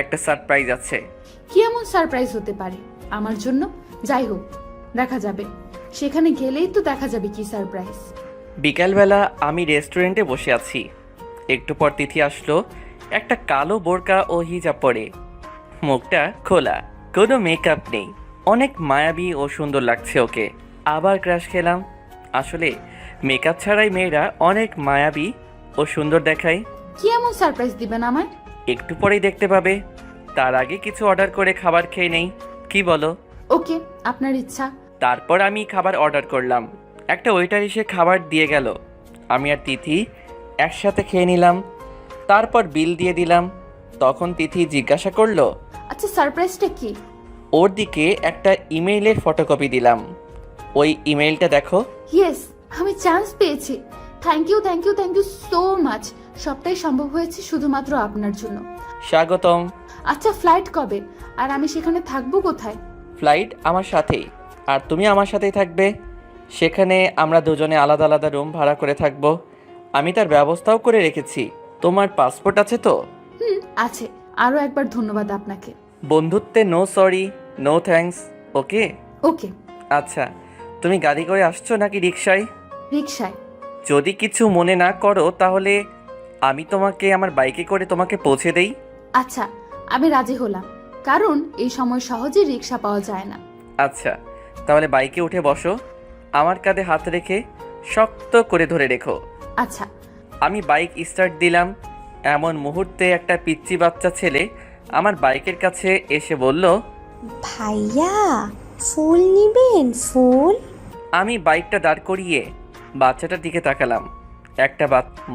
একটা সারপ্রাইজ আছে। কি এমন সারপ্রাইজ হতে পারে আমার জন্য? যাই হোক, দেখা যাবে। সেখানে গেলেই তো দেখা যাবে কি সারপ্রাইজ। বিকালবেলা আমি রেস্টুরেন্টে বসে আছি। একটু পর তিথি আসলো, একটা কালো বোরকা ও হিজাব পরে, মুখটা খোলা, কোনো মেকআপ নেই। অনেক মায়াবী ও সুন্দর লাগছে ওকে। আবার ক্রাশ খেলাম। আসলে মেকআপ ছাড়াই মেয়েরা অনেক মায়াবী ও সুন্দর দেখায়। কি এমন সারপ্রাইজ দিবেন আমায়? একটু পরেই দেখতে পাবে। তার আগে কিছু অর্ডার করে খাবার খেয়ে নেই, কি বলো? ওকে, আপনার ইচ্ছা। তারপর আমি খাবার অর্ডার করলাম। একটা ওয়েটার এসে খাবার দিয়ে গেল। আমি আর তিথি একসাথে খেয়ে নিলাম। তারপর বিল দিয়ে দিলাম। তখন তিথি জিজ্ঞাসা করলো, আচ্ছা, সারপ্রাইজটা কি? ওর দিকে একটা ইমেইলের ফটোকপি দিলাম। ওই ইমেইলটা দেখো। ইয়েস, আমি চান্স পেয়েছি। Thank you, thank you, thank you so much. সবটাই সম্ভব হয়েছে শুধুমাত্র আপনার জন্য। স্বাগতম। আচ্ছা, ফ্লাইট কবে? আর আমি সেখানে থাকবো কোথায়? ফ্লাইট আমার সাথেই, আর তুমি আমার সাথেই থাকবে। সেখানে আমরা দুজনে আলাদা আলাদা রুম ভাড়া করে থাকবো। আমি তার ব্যবস্থাও করে রেখেছি। তোমার পাসপোর্ট আছে তো? আছে। আরো একবার ধন্যবাদ আপনাকে। বন্ধুত্বে নো সরি, নো থ্যাঙ্কস, ওকে? ওকে। আচ্ছা, তুমি গাড়ি করে আসছো নাকি রিক্সায়? রিকশায়। যদি কিছু মনে না করো তাহলে আমি তোমাকে আমার বাইকে করে তোমাকে পৌঁছে দেই। আচ্ছা, আমি রাজি হলাম, কারণ এই সময় সহজে রিকশা পাওয়া যায় না। আচ্ছা, তাহলে বাইকে উঠে বসো। আমার কাঁধে হাত রেখে শক্ত করে ধরে রেখো। আচ্ছা। আমি বাইক স্টার্ট দিলাম। এমন মুহূর্তে একটা পিচ্চি বাচ্চা ছেলে আমার বাইকের কাছে এসে বলল, ভাইয়া ফুল নিবেন? ফুল? আমি বাইকটা দাঁড় করিয়ে বাচ্চাটার দিকে তাকালাম। একটা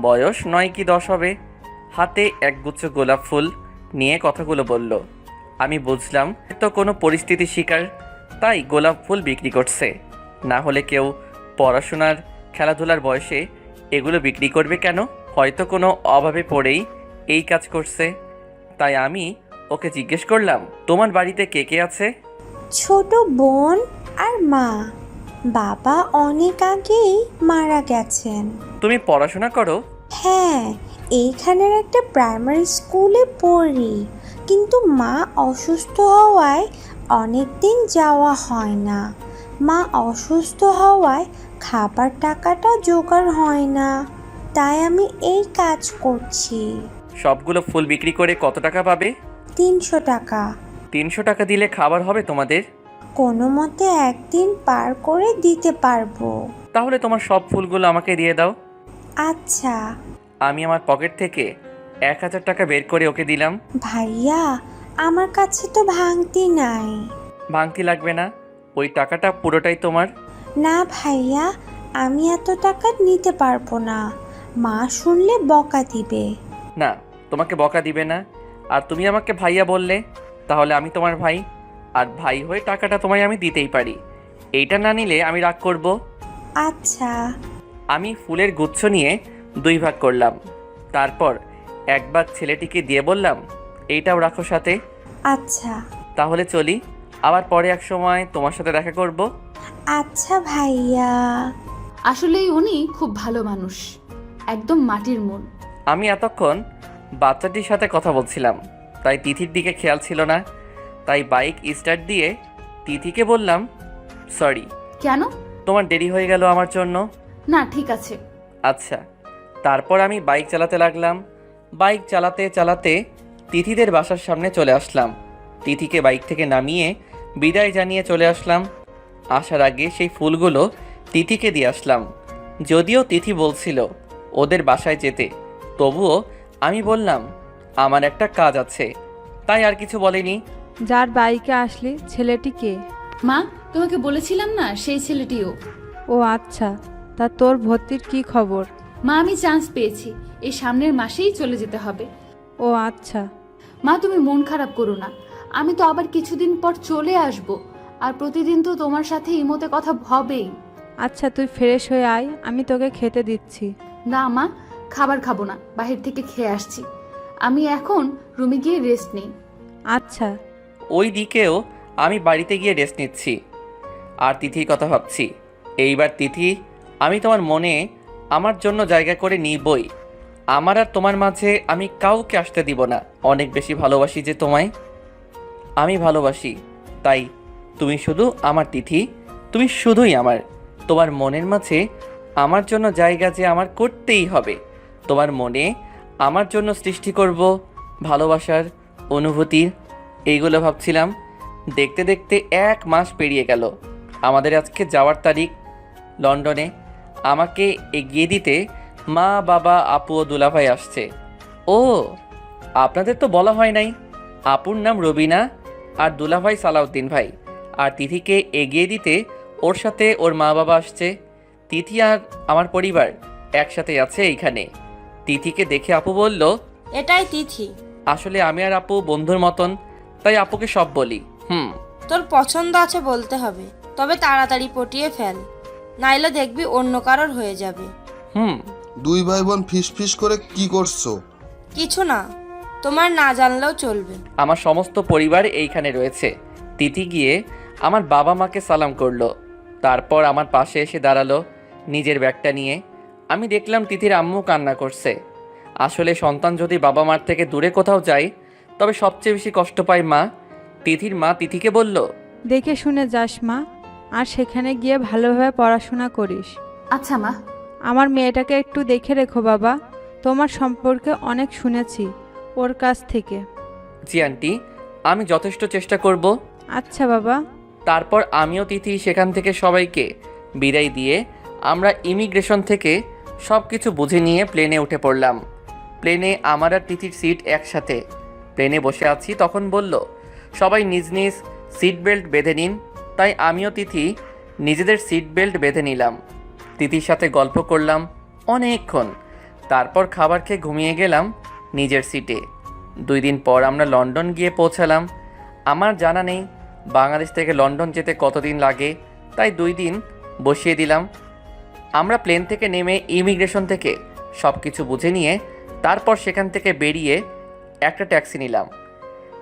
বয়স 9 কি 10 হবে। হাতে একগুচ্ছ গোলাপ ফুল নিয়ে কথাগুলো বলল। আমি বুঝলাম তো কোনো পরিস্থিতি শিকার, তাই গোলাপ ফুল বিক্রি করছে। না হলে কেউ পড়াশোনার খেলাধুলার বয়সে এগুলো বিক্রি করবে কেন? হয়তো কোনো অভাবে পড়েই এই কাজ করছে। তাই আমি ওকে জিজ্ঞেস করলাম, তোমার বাড়িতে কে কে আছে? ছোট বোন আর মা। বাবা অনেক আগেই মারা গেছেন। তুমি পড়াশোনা করো? হ্যাঁ, এইখানের একটা প্রাইমারি স্কুলে পড়ি, কিন্তু মা অসুস্থ হওয়ায় অনেক দিন যাওয়া হয় না। মা অসুস্থ হওয়ায় খাবার টাকাটা জোগাড় হয় না, তাই আমি এই কাজ করছি। সবগুলো ফুল বিক্রি করে কত টাকা পাবে? 300 টাকা। 300 টাকা দিলে খাবার হবে তোমাদের? কোনো মতে একদিন পার করে দিতে পারবো। তাহলে তোমার সব ফুলগুলো আমাকে দিয়ে দাও। আচ্ছা। আমি আমার পকেট থেকে 1000 টাকা বের করে ওকে দিলাম। ভাইয়া, আমার কাছে তো ভাঙতি নাই। ভাঙতি লাগবে না, ওই টাকাটা পুরোটাই তোমার। না ভাইয়া, আমি এত টাকা নিতে পারবো না, মা শুনলে বকা দিবে। না, তোমাকে বকা দিবে না। আর তুমি আমাকে ভাইয়া বললে, তাহলে আমি তোমার ভাই, আর ভাই হয়ে টাকাটা তোমায় আমি দিতেই পারি। এইটা না নিলে আমি রাগ করব। আচ্ছা। আমি ফুলের গুচ্ছ নিয়ে 2 ভাগ করলাম। তারপর 1 ভাগ ছেলেটিকে দিয়ে বললাম, এইটাও রাখো সাথে। আচ্ছা। তাহলে চলি, আবার পরে এক সময় তোমার সাথে দেখা করব। আচ্ছা ভাইয়া। আসলেই উনি খুব ভালো মানুষ, একদম মাটির মন। আমি এতক্ষণ বাচ্চাটির সাথে কথা বলছিলাম, তাই তিথির দিকে খেয়াল ছিল না। তাই বাইক স্টার্ট দিয়ে তিথিকে বললাম, সরি। কেন? তোমার দেরি হয়ে গেল আমার জন্য। না, ঠিক আছে। আচ্ছা। তারপর আমি বাইক চালাতে লাগলাম। বাইক চালাতে চালাতে তিথিদের বাসার সামনে চলে আসলাম। তিথিকে বাইক থেকে নামিয়ে বিদায় জানিয়ে চলে আসলাম। আসার আগে সেই ফুলগুলো তিথিকে দিয়ে আসলাম। যদিও তিথি বলছিল ওদের বাসায় যেতে, তবুও আমি বললাম আমার একটা কাজ আছে, তাই আর কিছু বলেনি। যার বাইকে আসলি ছেলেটি কে? মা, তোমাকে বলেছিলাম না, সেই ছেলেটিও। ও আচ্ছা, তা তোর ভর্তির কি খবর? মা, আমি চান্স পেয়েছি, এই সামনের মাসেই চলে যেতে হবে। ও আচ্ছা। মা, তুমি মন খারাপ করো না, আমি তো আবার কিছুদিন পর চলে আসব, আর প্রতিদিন তো তোমার সাথে ইমোতে কথা হবেই। আচ্ছা, তুই ফ্রেশ হয়ে আয়, আমি তোকে খেতে দিচ্ছি। না মা, খাবার খাবো না, বাহির থেকে খেয়ে আসছি। আমি এখন রুমে গিয়ে রেস্ট নেই। আচ্ছা। ওই দিকেও আমি বাড়িতে গিয়ে রেস্ট নিচ্ছি আর তিথির কথা ভাবছি। এইবার তিথি, আমি তোমার মনে আমার জন্য জায়গা করে নিবই। আমার আর তোমার মাঝে আমি কাউকে আসতে দিব না। অনেক বেশি ভালোবাসি যে তোমায়। আমি ভালোবাসি, তাই তুমি শুধু আমার তিথি, তুমি শুধুই আমার। তোমার মনের মাঝে আমার জন্য জায়গা যে আমার করতেই হবে। তোমার মনে আমার জন্য সৃষ্টি করব ভালোবাসার অনুভূতির। এইগুলো ভাবছিলাম। দেখতে দেখতে 1 মাস পেরিয়ে গেল। আমাদের আজকে যাওয়ার তারিখ। লন্ডনে আমাকে এগিয়ে দিতে মা, বাবা, আপু ও দুলাভাই আসছে। ও, আপনাদের তো বলা হয় নাই। আপুর নাম রবিনা আর দুলাভাই সালাউদ্দিন ভাই। আর তিথিকে এগিয়ে দিতে ওর সাথে ওর মা বাবা আসছে। তিথি আর আমার পরিবার একসাথে আছে এইখানে। তিথিকে দেখে আপু বলল, এটাই তিথি। আসলে আমি আর আপু বন্ধুর মতন, তাই আপুকে সব বলি। তোর পছন্দ আছে বলতে হবে, তবে তাড়াতাড়ি পটিয়ে ফেল, নাইলে দেখবি অন্য কারোর হয়ে যাবে। দুই ভাই বোন ফিস ফিস করে কি করছো? কিছু না, তোমার না জানলেও চলবে। আমার সমস্ত পরিবার এইখানে রয়েছে। তিথি গিয়ে আমার বাবা মাকে সালাম করলো, তারপর আমার পাশে এসে দাঁড়ালো নিজের ব্যাগটা নিয়ে। আমি দেখলাম তিথির আম্মু কান্না করছে। আসলে সন্তান যদি বাবা মার থেকে দূরে কোথাও যায়, তবে সবচেয়ে বেশি কষ্ট পায় মা। তিথির মা তিথিকে বলল, দেখে শুনে যাস মা, আর সেখানে গিয়ে ভালোভাবে পড়াশোনা করিস। আচ্ছা মা। আমার মেয়েটাকে একটু দেখে রেখো বাবা, তোমার সম্পর্কে অনেক শুনেছি ওর কাছ থেকে। জি আন্টি, আমি যথেষ্ট চেষ্টা করব। আচ্ছা বাবা। তারপর আমিও তিথি সেখান থেকে সবাইকে বিদায় দিয়ে আমরা ইমিগ্রেশন থেকে সব কিছু বুঝে নিয়ে প্লেনে উঠে পড়লাম। প্লেনে আমার আর তিথির সিট একসাথে। প্লেনে বসে আছি, তখন বলল, সবাই নিজ নিজ সিট বেল্ট বেঁধে নিন। তাই আমিও তিথি নিজেদের সিট বেল্ট বেঁধে নিলাম। তিথির সাথে গল্প করলাম অনেকক্ষণ। তারপর খাবার খেয়ে ঘুমিয়ে গেলাম নিজের সিটে। 2 দিন পর আমরা লন্ডন গিয়ে পৌঁছালাম। আমার জানা নেই বাংলাদেশ থেকে লন্ডন যেতে কতদিন লাগে, তাই 2 দিন বসিয়ে দিলাম। আমরা প্লেন থেকে নেমে ইমিগ্রেশন থেকে সব কিছু বুঝে নিয়ে তারপর সেখান থেকে বেরিয়ে একটা ট্যাক্সি নিলাম।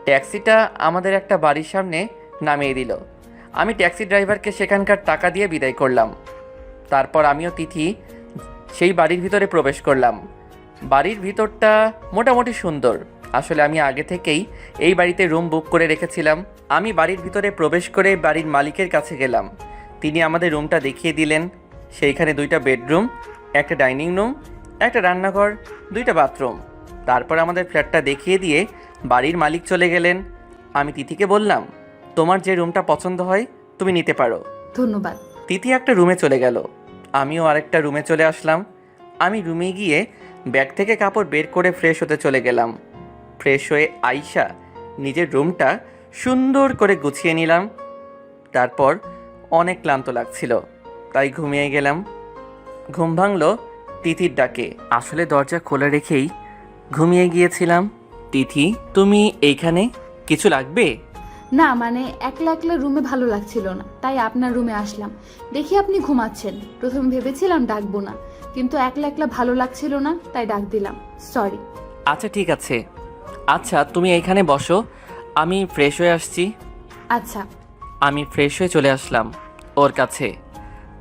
ট্যাক্সিটা আমাদের একটা বাড়ির সামনে নামিয়ে দিল। আমি ট্যাক্সি ড্রাইভারকে সেখানকার টাকা দিয়ে বিদায় করলাম। তারপর আমিও তিথি সেই বাড়ির ভিতরে প্রবেশ করলাম। বাড়ির ভিতরটা মোটামুটি সুন্দর। আসলে আমি আগে থেকেই এই বাড়িতে রুম বুক করে রেখেছিলাম। আমি বাড়ির ভিতরে প্রবেশ করে বাড়ির মালিকের কাছে গেলাম। তিনি আমাদের রুমটা দেখিয়ে দিলেন। সেইখানে 2টা বেডরুম, একটা ডাইনিং রুম, একটা রান্নাঘর, 2টা বাথরুম। তারপর আমাদের ফ্ল্যাটটা দেখিয়ে দিয়ে বাড়ির মালিক চলে গেলেন। আমি তিথিকে বললাম, তোমার যে রুমটা পছন্দ হয় তুমি নিতে পারো। ধন্যবাদ। তিথি একটা রুমে চলে গেল, আমিও আরেকটা রুমে চলে আসলাম। আমি রুমে গিয়ে ব্যাগ থেকে কাপড় বের করে ফ্রেশ হতে চলে গেলাম। ফ্রেশ হয়ে আইসা নিজের রুমটা সুন্দর করে গুছিয়ে নিলাম। তারপর অনেক ক্লান্ত লাগছিল, তাই ঘুমিয়ে গেলাম। ঘুম ভাঙল তিথির ডাকে। আসলে দরজা খোলা রেখেই ঘুমিয়ে গিয়েছিলাম। তিথি, তুমি এইখানে? কিছু লাগবে? না মানে একলা একলা রুমে ভালো লাগছিল না, তাই আপনার রুমে আসলাম। দেখি আপনি ঘুমাচ্ছেন। প্রথম ভেবেছিলাম ডাকবো না, কিন্তু একলা একলা ভালো লাগছিল না, তাই ডাক দিলাম। সরি। আচ্ছা ঠিক আছে। আচ্ছা তুমি এইখানে বসো, আমি ফ্রেশ হয়ে আসছি। আচ্ছা। আমি ফ্রেশ হয়ে চলে আসলাম ওর কাছে।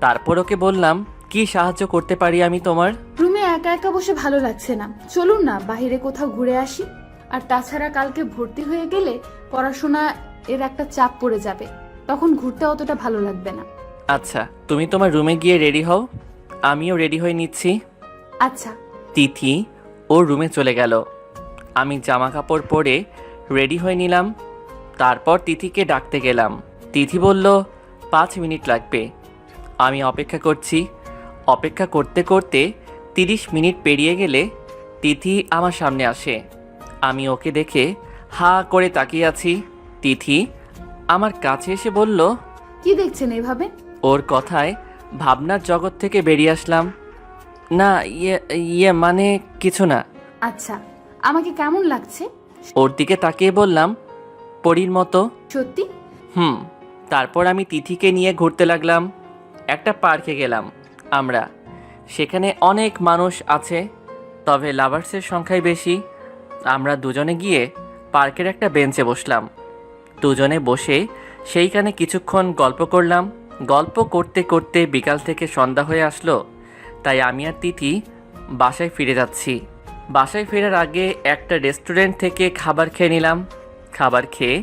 তারপর ওকে বললাম, কি সাহায্য করতে পারি আমি তোমার? রুমে একা একা বসে ভালো লাগছে না, চলুন না বাইরে কোথাও ঘুরে আসি। আর তাছাড়া কালকে ভর্তি হয়ে গেলে পড়াশোনা এর একটা চাপ পড়ে যাবে, তখন ঘুরতে অতটা ভালো লাগবে না। আচ্ছা তুমি তোমার রুমে গিয়ে রেডি হও, আমিও রেডি হয়ে নিচ্ছি। আচ্ছা। তিথি ওর রুমে চলে গেল। আমি জামা কাপড় পরে রেডি হয়ে নিলাম। তারপর তিথিকে ডাকতে গেলাম। তিথি বলল 5 মিনিট লাগবে। আমি অপেক্ষা করছি। অপেক্ষা করতে করতে 30 মিনিট পেরিয়ে গেলে তিথি আমার সামনে আসে। আমি ওকে দেখে হা করে তাকিয়ে আছি। তিথি আমার কাছে এসে বলল, কি দেখছেন এভাবে? ওর কথায় ভাবনার জগৎ থেকে বেরিয়ে আসলাম। না ইয়ে মানে কিছু না। আচ্ছা, আমাকে কেমন লাগছে? ওর দিকে তাকিয়ে বললাম, পরীর মতো। সত্যি? তারপর আমি তিথিকে নিয়ে ঘুরতে লাগলাম। একটা পার্কে গেলাম আমরা। সেখানে অনেক মানুষ আছে, তবে লাভার্সের সংখ্যাই বেশি। আমরা দুজনে গিয়ে পার্কের একটা বেঞ্চে বসলাম। দুজনে বসে সেইখানে কিছুক্ষণ গল্প করলাম। গল্প করতে করতে বিকাল থেকে সন্ধ্যা হয়ে আসলো, তাই আমি আর তিথি বাসায় ফিরে যাচ্ছি। বাসায় ফেরার আগে একটা রেস্টুরেন্ট থেকে খাবার খেয়ে নিলাম। খাবার খেয়ে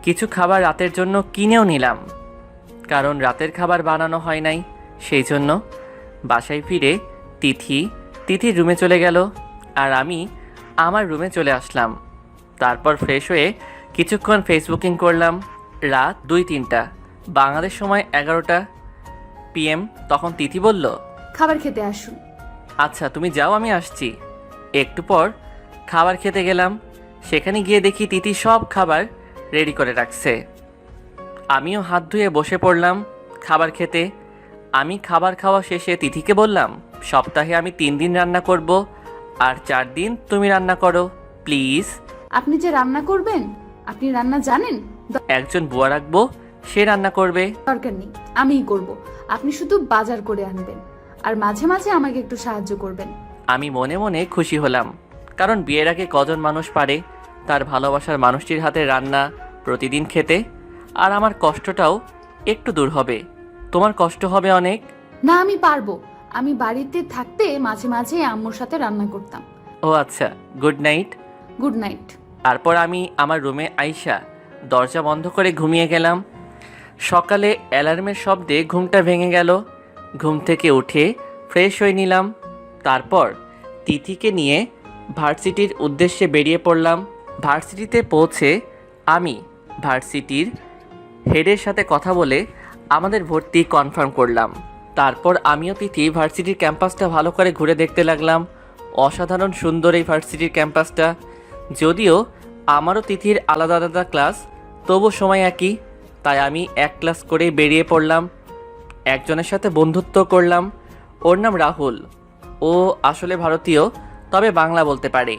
কিছু খাবার রাতের জন্য কিনেও নিলাম, কারণ রাতের খাবার বানানো হয় নাই। সেই জন্য বাসায় ফিরে তিথির রুমে চলে গেল, আর আমি আমার রুমে চলে আসলাম। তারপর ফ্রেশ হয়ে কিছুক্ষণ ফেসবুকিং করলাম। রাত 2-3টা, বাংলাদেশ সময় 11টা PM। তখন তিথি বলল, খাবার খেতে আসুন। আচ্ছা তুমি যাও, আমি আসছি। একটু পর খাবার খেতে গেলাম। সেখানে গিয়ে দেখি তিথি সব খাবার রেডি করে রাখছে। আমিও হাত ধুয়ে বসে পড়লাম খাবার খেতে। আমি খাবার খাওয়া শেষে তিথিকে বললাম, সপ্তাহে আমি 3 দিন রান্না করব, আর 4 দিন তুমি রান্না করো প্লিজ। আপনি যে রান্না করবেন, আপনি রান্না জানেন? একজন বুয়া রাখবো, সে রান্না করবে। দরকার নেই, আমিই করব। আপনি শুধু বাজার করে আনবেন, আর মাঝে মাঝে আমাকে একটু সাহায্য করবেন। আমি মনে মনে খুশি হলাম, কারণ বিয়ের আগে কজন মানুষ পারে তার ভালোবাসার মানুষটির হাতে রান্না প্রতিদিন খেতে। আর আমার কষ্টটাও একটু দূর হবে। তোমার কষ্ট হবে অনেক। না, আমি পারবো। আমি বাড়িতে থাকতে মাঝে মাঝে আম্মুর সাথে রান্না করতাম। ও আচ্ছা, গুড নাইট। Good night. তারপর আমি আমার রুমে আইসা দরজা বন্ধ করে ঘুমিয়ে গেলাম। সকালে অ্যালার্মের শব্দে ঘুমটা ভেঙে গেল। ঘুম থেকে উঠে ফ্রেশ হয়ে নিলাম। তারপর তিথিকে নিয়ে ভার্সিটির উদ্দেশ্যে বেরিয়ে পড়লাম। ভার্সিটিতে পৌঁছে আমি ভার্সিটির হেডের সাথে কথা বলে আমাদের ভর্তি কনফার্ম করলাম। তারপর আমিও তিথি ভার্সিটির ক্যাম্পাসটা ভালো করে ঘুরে দেখতে লাগলাম। অসাধারণ সুন্দর এই ভার্সিটির ক্যাম্পাসটা। যদিও আমারও তিথির আলাদা আলাদা ক্লাস, তবু সময় একই। তাই আমি এক ক্লাস করেই বেরিয়ে পড়লাম। একজনের সাথে বন্ধুত্ব করলাম। ওর নাম রাহুল। ও আসলে ভারতীয়, তবে বাংলা বলতে পারে।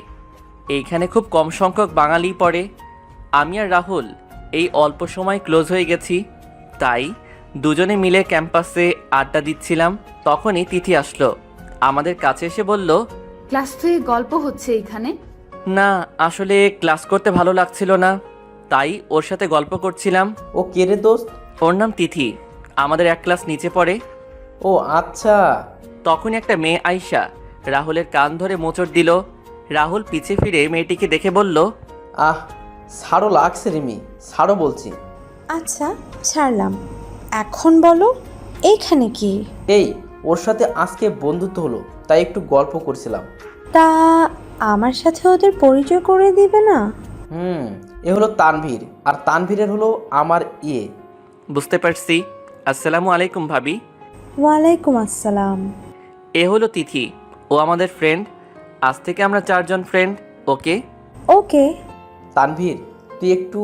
এইখানে খুব কম সংখ্যক বাঙালি পড়ে। আমি আর রাহুল এই অল্প সময় ক্লোজ হয়ে গেছি। তাই দুজনে মিলে ক্যাম্পাসে আড্ডা দিচ্ছিলাম। তখনই তিথি আসলো, আমাদের কাছে এসে বলল, ক্লাস থেকে গল্প হচ্ছে এখানে? না, আসলে ক্লাস করতে ভালো লাগছিল না, তাই ওর সাথে গল্প করছিলাম। ও কে রে দোস্ত? ওর নাম তিথি, আমাদের এক ক্লাস নিচে পড়ে। ও আচ্ছা। তখনই একটা মেয়ে আইসা রাহুলের কান ধরে মোচড় দিল। রাহুল পিছে ফিরে মেয়েটিকে দেখে বলল, আহ, ছাড়ো লাগছে রিমি, ছাড়ো বলছি। আচ্ছা ছাড়লাম, এখন বলো এইখানে কি? এই, ওর সাথে আজকে বন্ধুত্ব হলো, তাই একটু গল্প করছিলাম। তা আমার সাথে ওদের পরিচয় করে দিবে না? এ হলো তানভীর, আর তানভীরের হলো আমার ইয়ে। বুঝতে পারছি। আসসালামু আলাইকুম ভাবি। ওয়ালাইকুম আসসালাম। এ হলো তিথি, ও আমাদের ফ্রেন্ড। আজ থেকে আমরা 4 জন ফ্রেন্ড। ওকে? ওকে। তানভীর, তুই একটু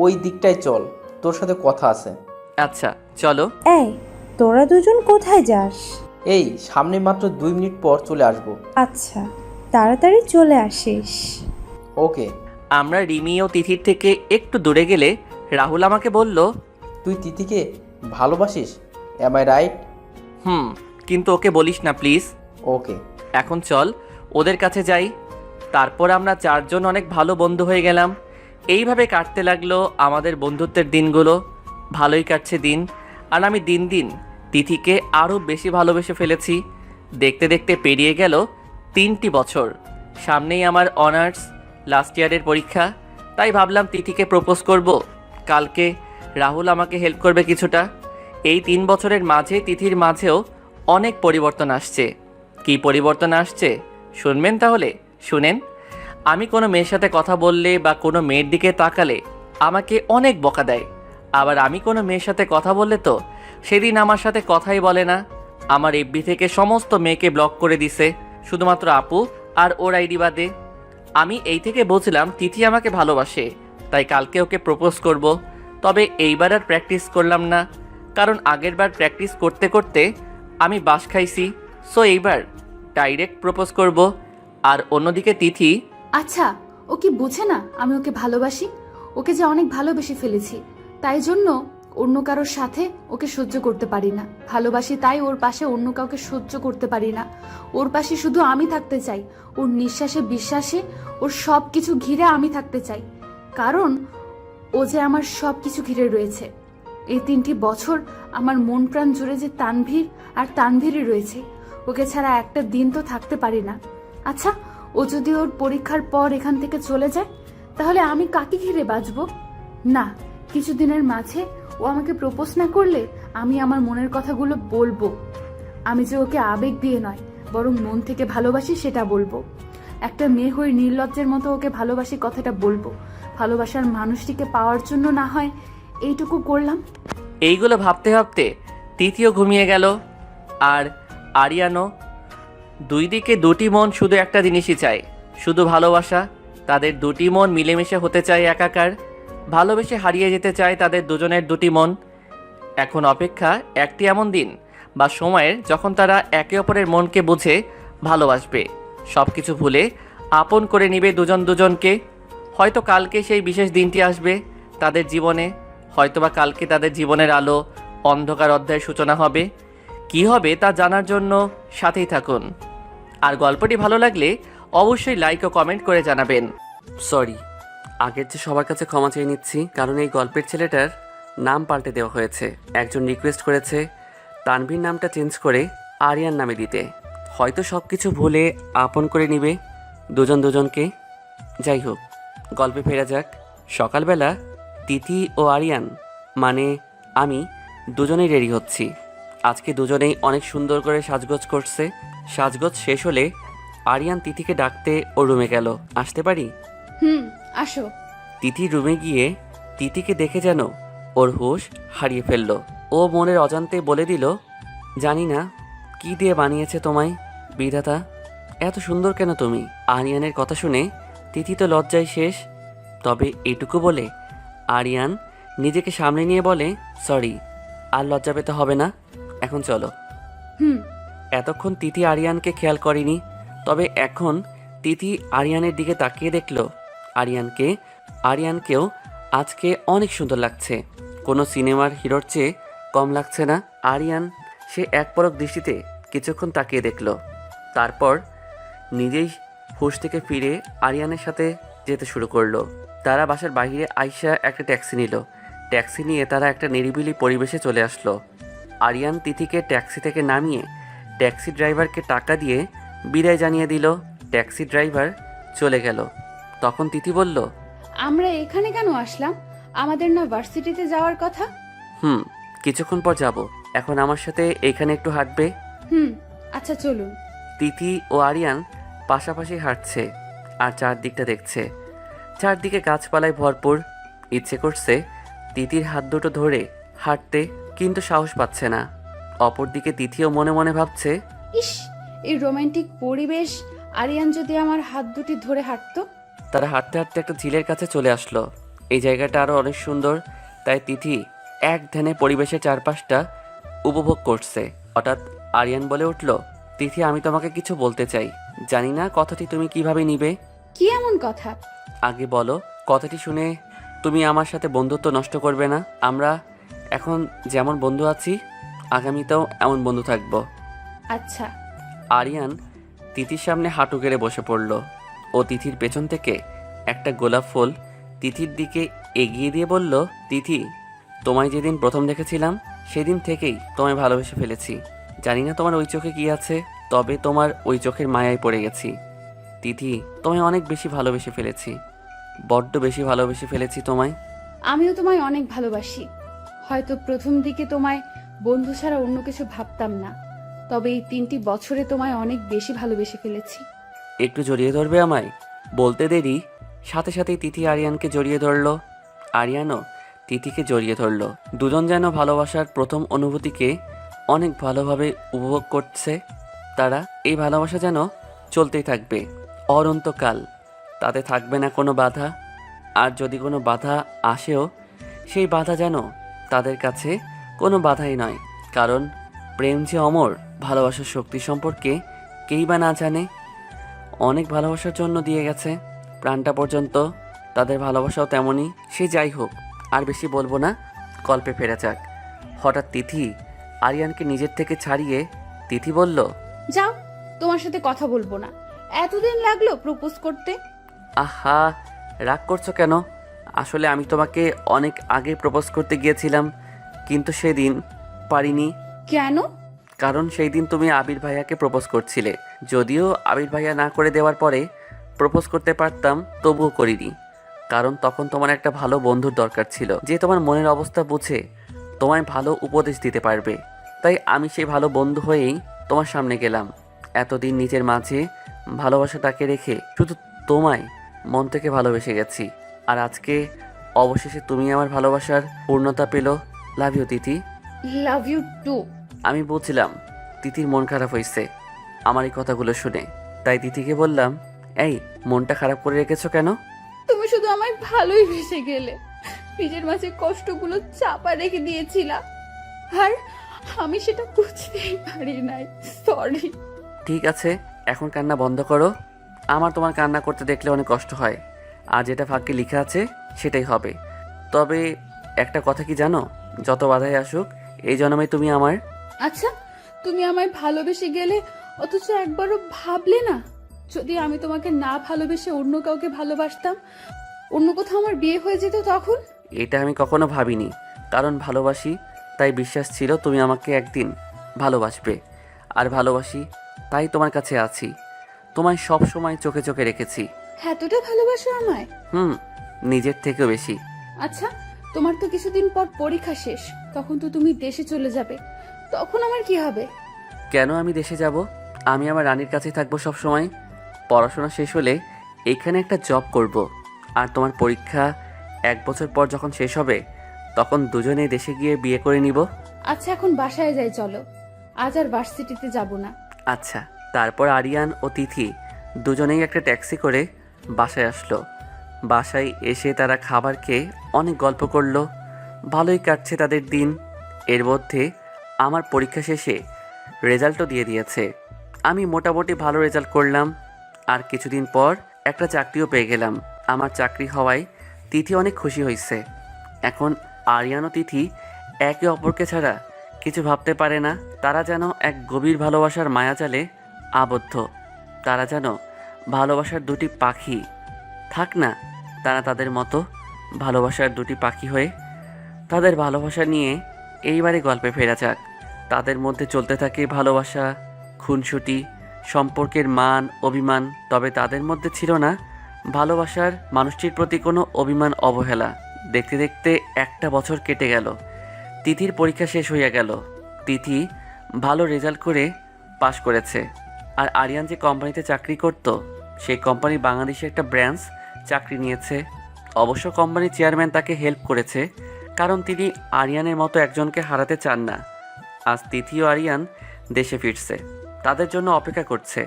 ওই দিকটায় চল, তোর সাথে কথা আছে। আচ্ছা চলো। এই তোরা দুজন কোথায় যাস? এই সামনে মাত্র 2 মিনিট পর চলে আসবো। আচ্ছা তাড়াতাড়ি চলে আসিস। ওকে। আমরা রিমি ও তিথির থেকে একটু দূরে গেলে রাহুল আমাকে বলল, তুই তিথিকে ভালোবাসিস? Am I right? কিন্তু ওকে বলিস না প্লিজ। ওকে। এখন চল ওদের কাছে যাই। তারপর আমরা 4 জন অনেক ভালো বন্ধু হয়ে গেলাম। এইভাবে কাটতে লাগলো আমাদের বন্ধুত্বের দিনগুলো। ভালোই কাটছে দিন, আর আমি দিন দিন তিথিকে আরও বেশি ভালোবেসে ফেলেছি। দেখতে দেখতে পেরিয়ে গেল 3টি বছর। সামনেই আমার অনার্স লাস্ট ইয়ারের পরীক্ষা, তাই ভাবলাম তিথিকে প্রপোজ করব। কালকে রাহুল আমাকে হেল্প করবে কিছুটা। এই 3 বছরের মাঝে তিথির মাঝেও অনেক পরিবর্তন আসছে। কি পরিবর্তন আসছে শুনবেন? তাহলে শুনেন। আমি কোনো মেয়ের সাথে কথা বললে বা কোনো মেয়ের দিকে তাকালে আমাকে অনেক বকা দেয়। আবার আমি কোনো মেয়ের সাথে কথা বললে তো সেদিন আমার সাথে কথাই বলে না। আমার FB থেকে সমস্ত মেয়েকে ব্লক করে দিছে, শুধুমাত্র আপু আর ওর আইডি বাদে। আমি এই থেকে বুঝলাম তিথি আমাকে ভালোবাসে, তাই কালকে ওকে প্রপোজ করব। তবে এইবার আর প্র্যাকটিস করলাম না, কারণ আগেরবার প্র্যাকটিস করতে করতে আমি বাস খাইছি। সো এইবার ডাইরেক্ট প্রপোজ করব। আর অন্যদিকে তিথি, আচ্ছা, ও কি বুঝে না আমি ওকে ভালোবাসি? ওকে যে অনেক ভালোবেসে ফেলেছি, তাই জন্য অন্য কারোর সাথে ওকে সহ্য করতে পারি না। ভালোবাসি তাই ওর পাশে অন্য কাউকে সহ্য করতে পারি না। ওর পাশে শুধু আমি থাকতে চাই। ওর নিঃশ্বাসে বিশ্বাসে ওর সব কিছু ঘিরে আমি থাকতে চাই, কারণ ও যে আমার সব কিছু ঘিরে রয়েছে। এই 3টি বছর আমার মন প্রাণ জুড়ে যে তানভীর আর তানভীরই রয়েছে, ওকে ছাড়া একটা দিন তো থাকতে পারি না। আচ্ছা, ও যদি ওর পরীক্ষার পর এখান থেকে চলে যায়, তাহলে আমি কাকে ঘিরে বাঁচবো? না, কিছুদিনের মাঝে ও আমাকে প্রপোজ না করলে আমি আমার মনের কথাগুলো বলবো। আমি যে ওকে আবেগ দিয়ে নয়, বরং মন থেকে ভালোবাসি সেটা বলবো। একটা মেয়ে হয়ে নির্লজ্জের মতো ওকে ভালোবাসি কথাটা বলবো। ভালোবাসার মানুষটিকে পাওয়ার জন্য না হয় এইটুকু করলাম। এইগুলো ভাবতে ভাবতে তিথিও ঘুমিয়ে গেল, আর আরিয়ানও। দুই দিকে দুটি মন শুধু একটা জিনিসই চায়, শুধু ভালোবাসা। তাদের দুটি মন মিলেমিশে হতে চায় একাকার, ভালোবেসে হারিয়ে যেতে চায় তাদের দুজনের দুটি মন। এখন অপেক্ষা একটি এমন দিন বা সময়ের যখন তারা একে অপরের মনকে বুঝে ভালোবাসবে, সব কিছু ভুলে আপন করে নিবে দুজন দুজনকে। হয়তো কালকে সেই বিশেষ দিনটি আসবে তাদের জীবনে, হয়তোবা কালকে তাদের জীবনের আলো অন্ধকার অধ্যায়ের সূচনা হবে। কি হবে তা জানার জন্য সাথেই থাকুন। আর গল্পটি ভালো লাগলে অবশ্যই লাইক ও কমেন্ট করে জানাবেন। সরি, আগের চেয়ে সবার কাছে ক্ষমা চেয়ে নিচ্ছি, কারণ এই গল্পের ছেলেটার নাম পাল্টে দেওয়া হয়েছে। একজন রিকোয়েস্ট করেছে তানভীর নামটা চেঞ্জ করে আরিয়ান নামে দিতে। হয়তো সব কিছু ভুলে আপন করে নিবে দুজন দুজনকে। যাই হোক, গল্পে ফেরা যাক। সকালবেলা তিথি ও আরিয়ান মানে আমি দুজনেই রেডি হচ্ছি। আজকে দুজনেই অনেক সুন্দর করে সাজগোজ করছে। সাজগোজ শেষ হলে আরিয়ান তিথিকে ডাকতে ও রুমে গেল। আসতে পারি? আসো। তিথি রুমে গিয়ে তিথিকে দেখে যেন ওর হুঁশ হারিয়ে ফেলল। ও মনের অজান্তে বলে দিল, জানি না কি দিয়ে বানিয়েছে তোমায় বিধাতা, এত সুন্দর কেন তুমি? আরিয়ানের কথা শুনে তিথি তো লজ্জায় শেষ। তবে এটুকু বলে আরিয়ান নিজেকে সামনে নিয়ে বলে, সরি, আর লজ্জা পেতে হবে না, এখন চলো। এতক্ষণ তিথি আরিয়ানকে খেয়াল করেনি, তবে এখন তিথি আরিয়ানের দিকে তাকিয়ে দেখল আরিয়ানকেও আজকে অনেক সুন্দর লাগছে। কোনো সিনেমার হিরোর চেয়ে কম লাগছে না। আরিয়ান সে এক পলক দৃষ্টিতে কিছুক্ষণ তাকিয়ে দেখল, তারপর নিজেই হুঁশ থেকে ফিরে আরিয়ানের সাথে যেতে শুরু করলো। তারা বাসার বাইরে আইসা একটা ট্যাক্সি নিল। ট্যাক্সি নিয়ে তারা একটা নিরিবিলি পরিবেশে চলে আসলো। আরিয়ান তিথিকে ট্যাক্সি থেকে নামিয়ে ট্যাক্সি ড্রাইভারকে টাকা দিয়ে বিদায় জানিয়ে দিল। ট্যাক্সি ড্রাইভার চলে গেল। তখন তিথি বলল, আমরা এখানে কেন আসলাম? আমাদের না ভার্সিটিতে যাওয়ার কথা? কিছুক্ষণ পর যাব। এখন আমার সাথে এখানে একটু হাঁটবে? আচ্ছা চলুন। তিথি ও আরিয়ান পাশাপাশি হাঁটছে আর চারদিকটা দেখছে। চারদিকে গাছপালায় ভরপুর। ইচ্ছে করছে তিথির হাত দুটো ধরে হাঁটতে, কিন্তু সাহস পাচ্ছে না। অপরদিকে তিথিও মনে মনে ভাবছে, ইস, এই রোমান্টিক পরিবেশ, আরিয়ান যদি আমার হাত দুটি ধরে হাঁটতো। তারা হাঁটতে হাঁটতে একটা ঝিলের কাছে চলে আসলো। এই জায়গাটা আরো অনেক সুন্দর, তাই তিথি এক ধ্যানে পরিবেশের চারপাশটা উপভোগ করছে। হঠাৎ আরিয়ান বলে উঠল, তিথি, আমি তোমাকে কিছু বলতে চাই। জানি না কথাটি তুমি কিভাবে নিবে। কি এমন কথা? আগে বলো, কথাটি শুনে তুমি আমার সাথে বন্ধুত্ব নষ্ট করবে না? আমরা এখন যেমন বন্ধু আছি, আগামীতেও এমন বন্ধু থাকবো। আচ্ছা। আরিয়ান তিথির সামনে হাঁটু গেড়ে বসে পড়ল। ও তিথির পেছন থেকে একটা গোলাপ ফুল তিথির দিকে এগিয়ে দিয়ে বলল, তিথি, তোমায় যেদিন প্রথম দেখেছিলাম সেদিন থেকেই তোমায় ভালোবেসে ফেলেছি। জানি না তোমার ওই চোখে কি আছে, তবে তোমার ওই চোখের মায়ায় পড়ে গেছি। তিথি, তোমায় অনেক বেশি ভালোবেসে ফেলেছি, বড্ড বেশি ভালোবেসে ফেলেছি তোমায়। আমিও তোমায় অনেক ভালোবাসি। হয়তো প্রথম দিকে তোমায় বন্ধু ছাড়া অন্য কিছু ভাবতাম না, তবে এই 3টি বছরে তোমায় অনেক বেশি ভালোবেসে ফেলেছি। একটু জড়িয়ে ধরবে আমায়? বলতে দেরি সাথে সাথেই তিথি আরিয়ানকে জড়িয়ে ধরল। আরিয়ানও তিথিকে জড়িয়ে ধরল। দুজন যেন ভালোবাসার প্রথম অনুভূতিকে অনেক ভালোভাবে উপভোগ করছে। তারা এই ভালোবাসা যেন চলতেই থাকবে অনন্তকাল। তাতে থাকবে না কোনো বাধা। আর যদি কোনো বাধা আসেও, সেই বাধা যেন তাদের কাছে কোনো বাধাই নয়, কারণ প্রেম যে অমর। ভালোবাসার শক্তি সম্পর্কে কেই বা না জানে। অনেক ভালোবাসার জন্য দিয়ে গেছে প্রাণটা পর্যন্ত। তাদের ভালোবাসাও তেমনই। সে যাই হোক, আর বেশি বলবো না, গল্পে ফেরা যাক। হঠাৎ তিথি আরিয়ানকে নিজের থেকে ছাড়িয়ে তিথি বলল, যাও, তোমার সাথে কথা বলবো না। এতদিন লাগলো প্রপোজ করতে? আহা, রাগ করছো কেন? আসলে আমি তোমাকে অনেক আগে প্রপোজ করতে গিয়েছিলাম, কিন্তু সেদিন পারিনি। কেন? কারণ সেই দিন তুমি আবির ভাইয়াকে প্রপোজ করছিলে। যদিও আবির ভাইয়া না করে দেওয়ার পরে প্রপোজ করতে পারতাম, তবুও করিনি। কারণ তখন তোমার একটা ভালো বন্ধুর দরকার ছিল, যে তোমার মনের অবস্থা বুঝে তোমায় ভালো উপদেশ দিতে পারবে। তাই আমি সেই ভালো বন্ধু হয়েই তোমার সামনে গেলাম। এতদিন নিজের মাঝে ভালোবাসাটাকে রেখে শুধু তোমায় মন থেকে ভালোবেসে গেছি। আর আজকে অবশেষে তুমি আমার ভালোবাসার পূর্ণতা পেল। Love you Tithi. Love you too. আমি বুঝলাম তিথির মন খারাপ হয়েছে আমার এই কথাগুলো শুনে। তাই তিথিকে বললাম, এই মনটা খারাপ করে রেখেছো কেন? তুমি শুধু আমায় ভালোই ভেসে গেলে, নিজের মাঝে কষ্টগুলো চাপা রেখে দিয়েছিলা, আর আমি সেটা বুঝতেই পারি নাই। সরি। ঠিক আছে, এখন কান্না বন্ধ করো। আমার তোমার কান্না করতে দেখলে অনেক কষ্ট হয়, আর যেটা ভাগ্যে লেখা আছে সেটাই হবে। তবে একটা কথা কি জানো, যত বাধাই আসুক এই জন্মে তুমি আমার। আচ্ছা, তুমি আমায় ভালোবেসে গেলে অথচ একবারও ভাবলে না, যদি আমি তোমাকে না ভালোবেসে অন্য কাউকে ভালোবাসতাম, অন্য কোথাও আমার বিয়ে হয়ে যেত তখন? এটা আমি কখনো ভাবিনি, কারণ ভালোবাসি তাই বিশ্বাস ছিল তুমি আমাকে একদিন ভালোবাসবে। আর ভালোবাসি তাই তোমার কাছে আছি, তোমায় সব সময় চোখে চোখে রেখেছি। এতটা ভালোবাসো আমায়? নিজের থেকেও বেশি। আচ্ছা, তোমার তো কিছুদিন পর পরীক্ষা শেষ, তখন তো তুমি দেশে চলে যাবে, তখন আমার কি হবে? কেন আমি দেশে যাব? আমি আমার রানীর কাছেই থাকবো সব সময়। পড়াশোনা শেষ হলে এখানে একটা জব করব। আর তোমার পরীক্ষা 1 বছর পর যখন শেষ হবে, তখন দুজনে দেশে গিয়ে বিয়ে করে নিব। আচ্ছা, এখন বাসায় যাই, চলো। আজ আর ভার্সিটিতে যাব না। আচ্ছা। তারপর আরিয়ান ও তিথি দুজনেই একটা ট্যাক্সি করে বাসায় আসলো। বাসায় এসে তারা খাবার খেয়ে অনেক গল্প করলো। ভালোই কাটছে তাদের দিন। এর মধ্যে আমার পরীক্ষা শেষে রেজাল্টও দিয়ে দিয়েছে। আমি মোটামুটি ভালো রেজাল্ট করলাম, আর কিছুদিন পর একটা চাকরিও পেয়ে গেলাম। আমার চাকরি হওয়ায় তিথি অনেক খুশি হয়েছে। এখন আরিয়ান ও তিথি একে অপরকে ছাড়া কিছু ভাবতে পারে না। তারা যেন এক গভীর ভালোবাসার মায়াজালে আবদ্ধ। তারা যেন ভালোবাসার দুটি পাখি। থাক না তারা তাদের মতো ভালোবাসার দুটি পাখি হয়ে। তাদের ভালোবাসা নিয়ে এইবারে গল্পে ফেরা যাক। তাদের মধ্যে চলতে থাকে ভালোবাসা, খুনসুটি, সম্পর্কের মান অভিমান। তবে তাদের মধ্যে ছিল না ভালোবাসার মানুষটির প্রতি কোনো অভিমান অবহেলা। দেখতে দেখতে 1 বছর কেটে গেল। তিথির পরীক্ষা শেষ হইয়া গেল। তিথি ভালো রেজাল্ট করে পাশ করেছে। আর আরিয়ান যে কোম্পানিতে চাকরি করত, সেই কোম্পানি বাংলাদেশে একটা ব্রাঞ্চ চাকরি নিয়েছে। অবশ্য কোম্পানির চেয়ারম্যান তাকে হেল্প করেছে, কারণ তিনি আরিয়ানের মতো একজনকে হারাতে চান না। আজ তিথি ও আরিয়ান দেশে ফিরছে, তাদের জন্য অপেক্ষা করছে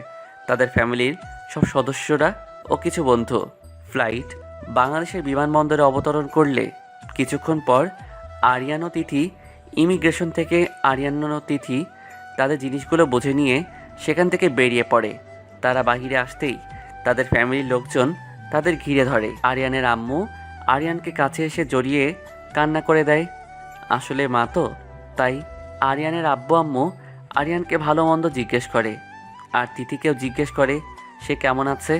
তাদের ফ্যামিলির সব সদস্যরা ও কিছু বন্ধু। ফ্লাইট বাংলাদেশের বিমানবন্দরে অবতরণ করলে কিছুক্ষণ পর আরিয়ান ও তিথি ইমিগ্রেশন থেকে আরিয়ান ও তিথি তাদের জিনিসগুলো বুঝে নিয়ে সেখান থেকে বেরিয়ে পড়ে। তারা বাহিরে আসতেই তাদের ফ্যামিলির লোকজন তাদের ঘিরে ধরে। আরিয়ানের আম্মু আরিয়ানকে কাছে এসে জড়িয়ে কান্না করে দেয়। আসলে মা তো, তাই আরিয়ানের আব্বু আম্মু আরিয়ানকে ভালো মন্দ জিজ্ঞেস করে, আর তিথিকেও জিজ্ঞেস করে সে কেমন আছে।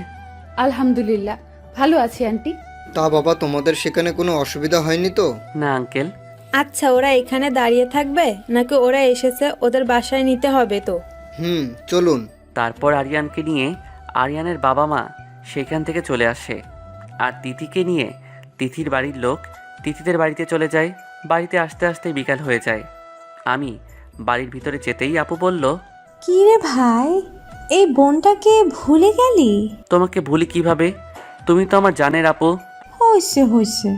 আলহামদুলিল্লাহ, ভালো আছি আন্টি। তা বাবা, তোমাদের সেখানে কোনো অসুবিধা হয়নি তো? না আঙ্কেল। আচ্ছা, ওরা এখানে দাঁড়িয়ে থাকবে নাকি ওরা এসেছে ওদের বাসায় নিতে হবে? তো চলুন। তারপর আরিয়ানকে নিয়ে আরিয়ানের বাবা মা সেখান থেকে চলে আসে, আর তিথিকে নিয়ে তিথির বাড়ির লোক তিথিদের বাড়িতে চলে যায়। বাড়িতে আসতে আসতে বিকাল হয়ে যায়। আমি বাড়ির ভিতরে যেতেই আপু বলল, কি রে ভাই, এই বোনটাকে ভুলে গেলি? তোমাকে ভুলি কিভাবে? তুমি তো আমার জানের আপু। হইছে,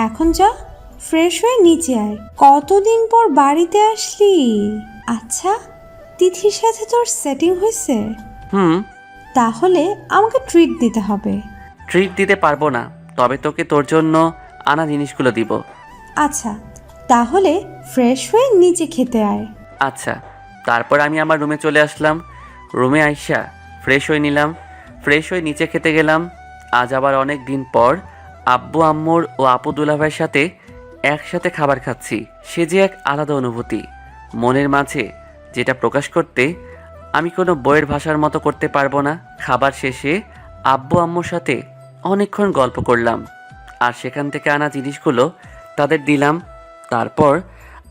এখন যা ফ্রেশ হয়ে নিচে আয়। কতদিন পর বাড়িতে আসলি? আচ্ছা, তিথির সাথে তোর সেটিং হয়েছে? তাহলে আমাকে ট্রিট দিতে হবে। ট্রিট দিতে পারবো না, তবে তোকে তোর জন্য আনা জিনিসগুলো দিব। আচ্ছা, তাহলে ফ্রেশ হয়ে নিচে খেতে আয়। আচ্ছা। তারপর আমি আমার রুমে চলে আসলাম। রুমে আইসা ফ্রেশ হয়ে নিলাম। ফ্রেশ হয়ে নিচে খেতে গেলাম। আজ আবার অনেক দিন পর আব্বু আম্মুর ও আপু দুলাভাইয়ের সাথে একসাথে খাবার খাচ্ছি। সে যে এক আলাদা অনুভূতি। মনের মাঝে যেটা প্রকাশ করতে আমি কোনো বইয়ের ভাষার মতো করতে পারবো না। খাবার শেষে আব্বু আম্মুর সাথে অনেকক্ষণ গল্প করলাম, আর সেখান থেকে আনা জিনিসগুলো তাদের দিলাম। তারপর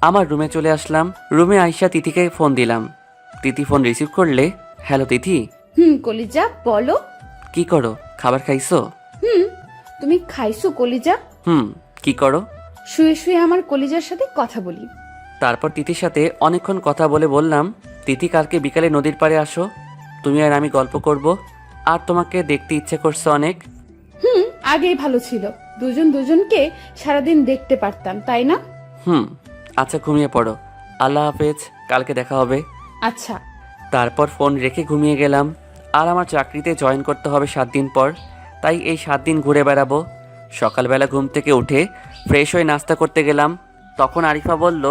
আমার রুমে চলে আসলাম। রুমে আইসা তিথিকে ফোন দিলাম। তিথি ফোন রিসিভ করলে, হ্যালো তিথি। কলিজা বলো। কি করো? খাবার খাইছো? তুমি খাইছো কলিজা? কি করো? শুয়ে শুয়ে আমার কলিজার সাথে কথা বলি। তারপর তিথির সাথে অনেকক্ষণ কথা বলে বললাম, তিথি কালকে বিকালে নদীর পাড়ে আসো, তুমি আর আমি গল্প করব, আর তোমাকে দেখতে ইচ্ছে করছে অনেক। আগেই ভালো ছিল, দুজন দুজনকে সারাদিন দেখতে পারতাম, তাই না? আচ্ছা ঘুমিয়ে পড়ো। আল্লাহ হাফেজ, কালকে দেখা হবে। আচ্ছা। তারপর ফোন রেখে ঘুমিয়ে গেলাম। আর আমার চাকরিতে জয়েন করতে হবে 7 দিন পর, তাই এই 7 দিন ঘুরে বেড়াবো। সকালবেলা ঘুম থেকে উঠে ফ্রেশ হয়ে নাস্তা করতে গেলাম। তখন আরিফা বলল,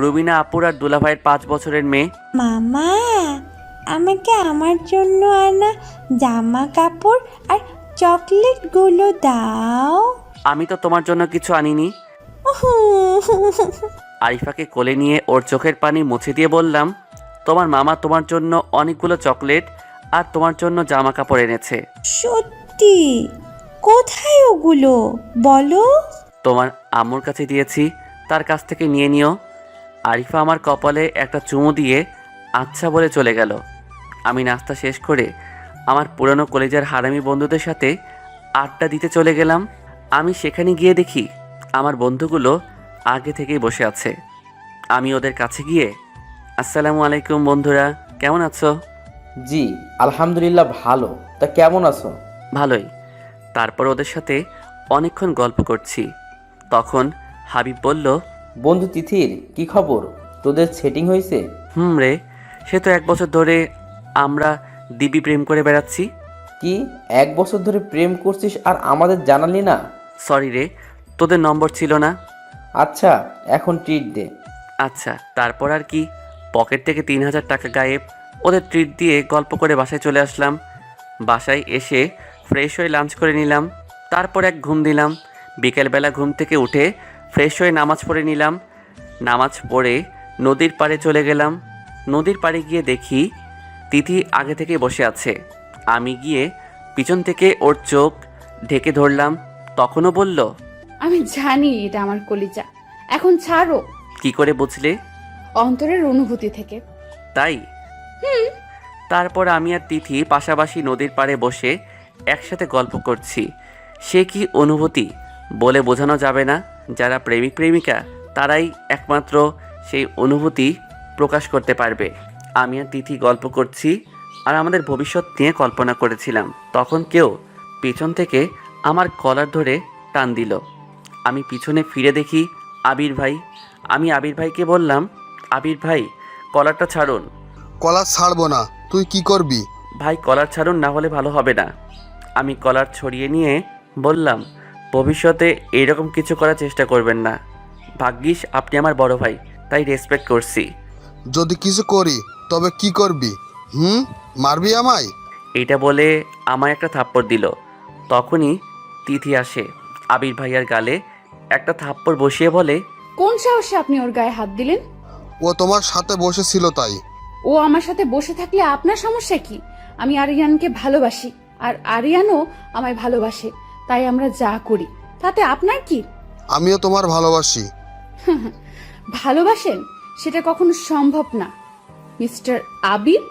রুবিনা আপুর আর দুলাভাইয়ের 5 বছরের মেয়ে। মামা, আমাকে আমার জন্য আনা জামা কাপড় আর চকলেটগুলো দাও। আমি তো তোমার জন্য কিছু আনিনি। আরিফাকে কোলে নিয়ে ওর চোখের পানি মুছে দিয়ে বললাম, তোমার মামা তোমার জন্য অনেকগুলো চকলেট আর তোমার জন্য জামা কাপড় এনেছে। সত্যি? কোথায় ওগুলো বলো? তোমার আম্মুর কাছে দিয়েছি, তার কাছ থেকে নিয়ে নিও। আরিফা আমার কপালে একটা চুমু দিয়ে আচ্ছা বলে চলে গেল। আমি নাস্তা শেষ করে আমার পুরনো কলেজের হারামি বন্ধুদের সাথে আড্ডা দিতে চলে গেলাম। আমি সেখানে গিয়ে দেখি আমার বন্ধুগুলো আগে থেকেই বসে আছে। আমি ওদের কাছে গিয়ে, আসসালামু আলাইকুম বন্ধুরা, কেমন আছো? জি আলহামদুলিল্লাহ ভালো। তা কেমন আছো? ভালোই। তারপর ওদের সাথে অনেকক্ষণ গল্প করছি। তখন হাবিব বলল, বন্ধু তিথির কি খবর? তোদের সেটিং হয়েছে? রে, সে তো 1 বছর ধরে আমরা দিব্যি প্রেম করে বেড়াচ্ছি। কি 1 বছর ধরে প্রেম করছিস আর আমাদের জানালি না? সরি রে, তোদের নম্বর ছিল না। আচ্ছা এখন ট্রিট দে। আচ্ছা। তারপর আর কি, পকেট থেকে 3000 টাকা গায়েব। ওদের ট্রিট দিয়ে গল্প করে বাসায় চলে আসলাম। বাসায় এসে ফ্রেশ হয়ে লাঞ্চ করে নিলাম। তারপর এক ঘুম দিলাম। বিকেলবেলা ঘুম থেকে উঠে ফ্রেশ হয়ে নামাজ পড়ে নিলাম। নামাজ পড়ে নদীর পাড়ে চলে গেলাম। নদীর পাড়ে গিয়ে দেখি তিথি আগে থেকে বসে আছে। আমি গিয়ে পিছন থেকে ওর চোখ ঢেকে ধরলাম। তখনও বলল, আমি জানি এটা আমার কলিজা, এখন ছাড়ো। কি করে বুঝলে? অন্তরের অনুভূতি থেকে। তাই? তারপর আমি আর তিথি পাশাপাশি নদীর পাড়ে বসে একসাথে গল্প করছি। সে কি অনুভূতি বলে বোঝানো যাবে না। যারা প্রেমিক প্রেমিকা তারাই একমাত্র সেই অনুভূতি প্রকাশ করতে পারবে। আমি আর তিথি গল্প করছি আর আমাদের ভবিষ্যৎ নিয়ে কল্পনা করেছিলাম। তখন কেউ পিছন থেকে আমার কলার ধরে টান দিল। আমি পিছনে ফিরে দেখি আবির ভাই। আমি আবির ভাইকে বললাম, আবির ভাই কলারটা ছাড়ুন। কলার ছাড়বো না, তুই কি করবি? ভাই কলার ছাড়ুন, না হলে ভালো হবে না। আমি কলার ছড়িয়ে নিয়ে বললাম, ভবিষ্যতে এরকম কিছু করার চেষ্টা করবেন না। ভাগ্যিস আপনি আমার বড় ভাই, তাই রেসপেক্ট করছি। যদি কিছু করি তবে কি করবি? মারবি আমায়? এইটা বলে আমায় একটা থাপ্পড় দিল। তখনই তিথি আসে। আবির ভাইয়ার গালে একটা থাপ্পড় বসিয়ে বলে, কোন সাহসে আপনি ওর গায়ে হাত দিলেন? ও তোমার সাথে বসেছিল তাই। ও আমার সাথে বসে থাকলে আপনার সমস্যা কি? আমি আরিয়ানকে ভালোবাসি আর আরিয়ানও আমায় ভালোবাসে, তাই আমরা যা করি তাতে আপনার কি? আমিও তোমার ভালোবাসি। ভালোবাসেন সেটা কখনো সম্ভব না মিস্টার আবির।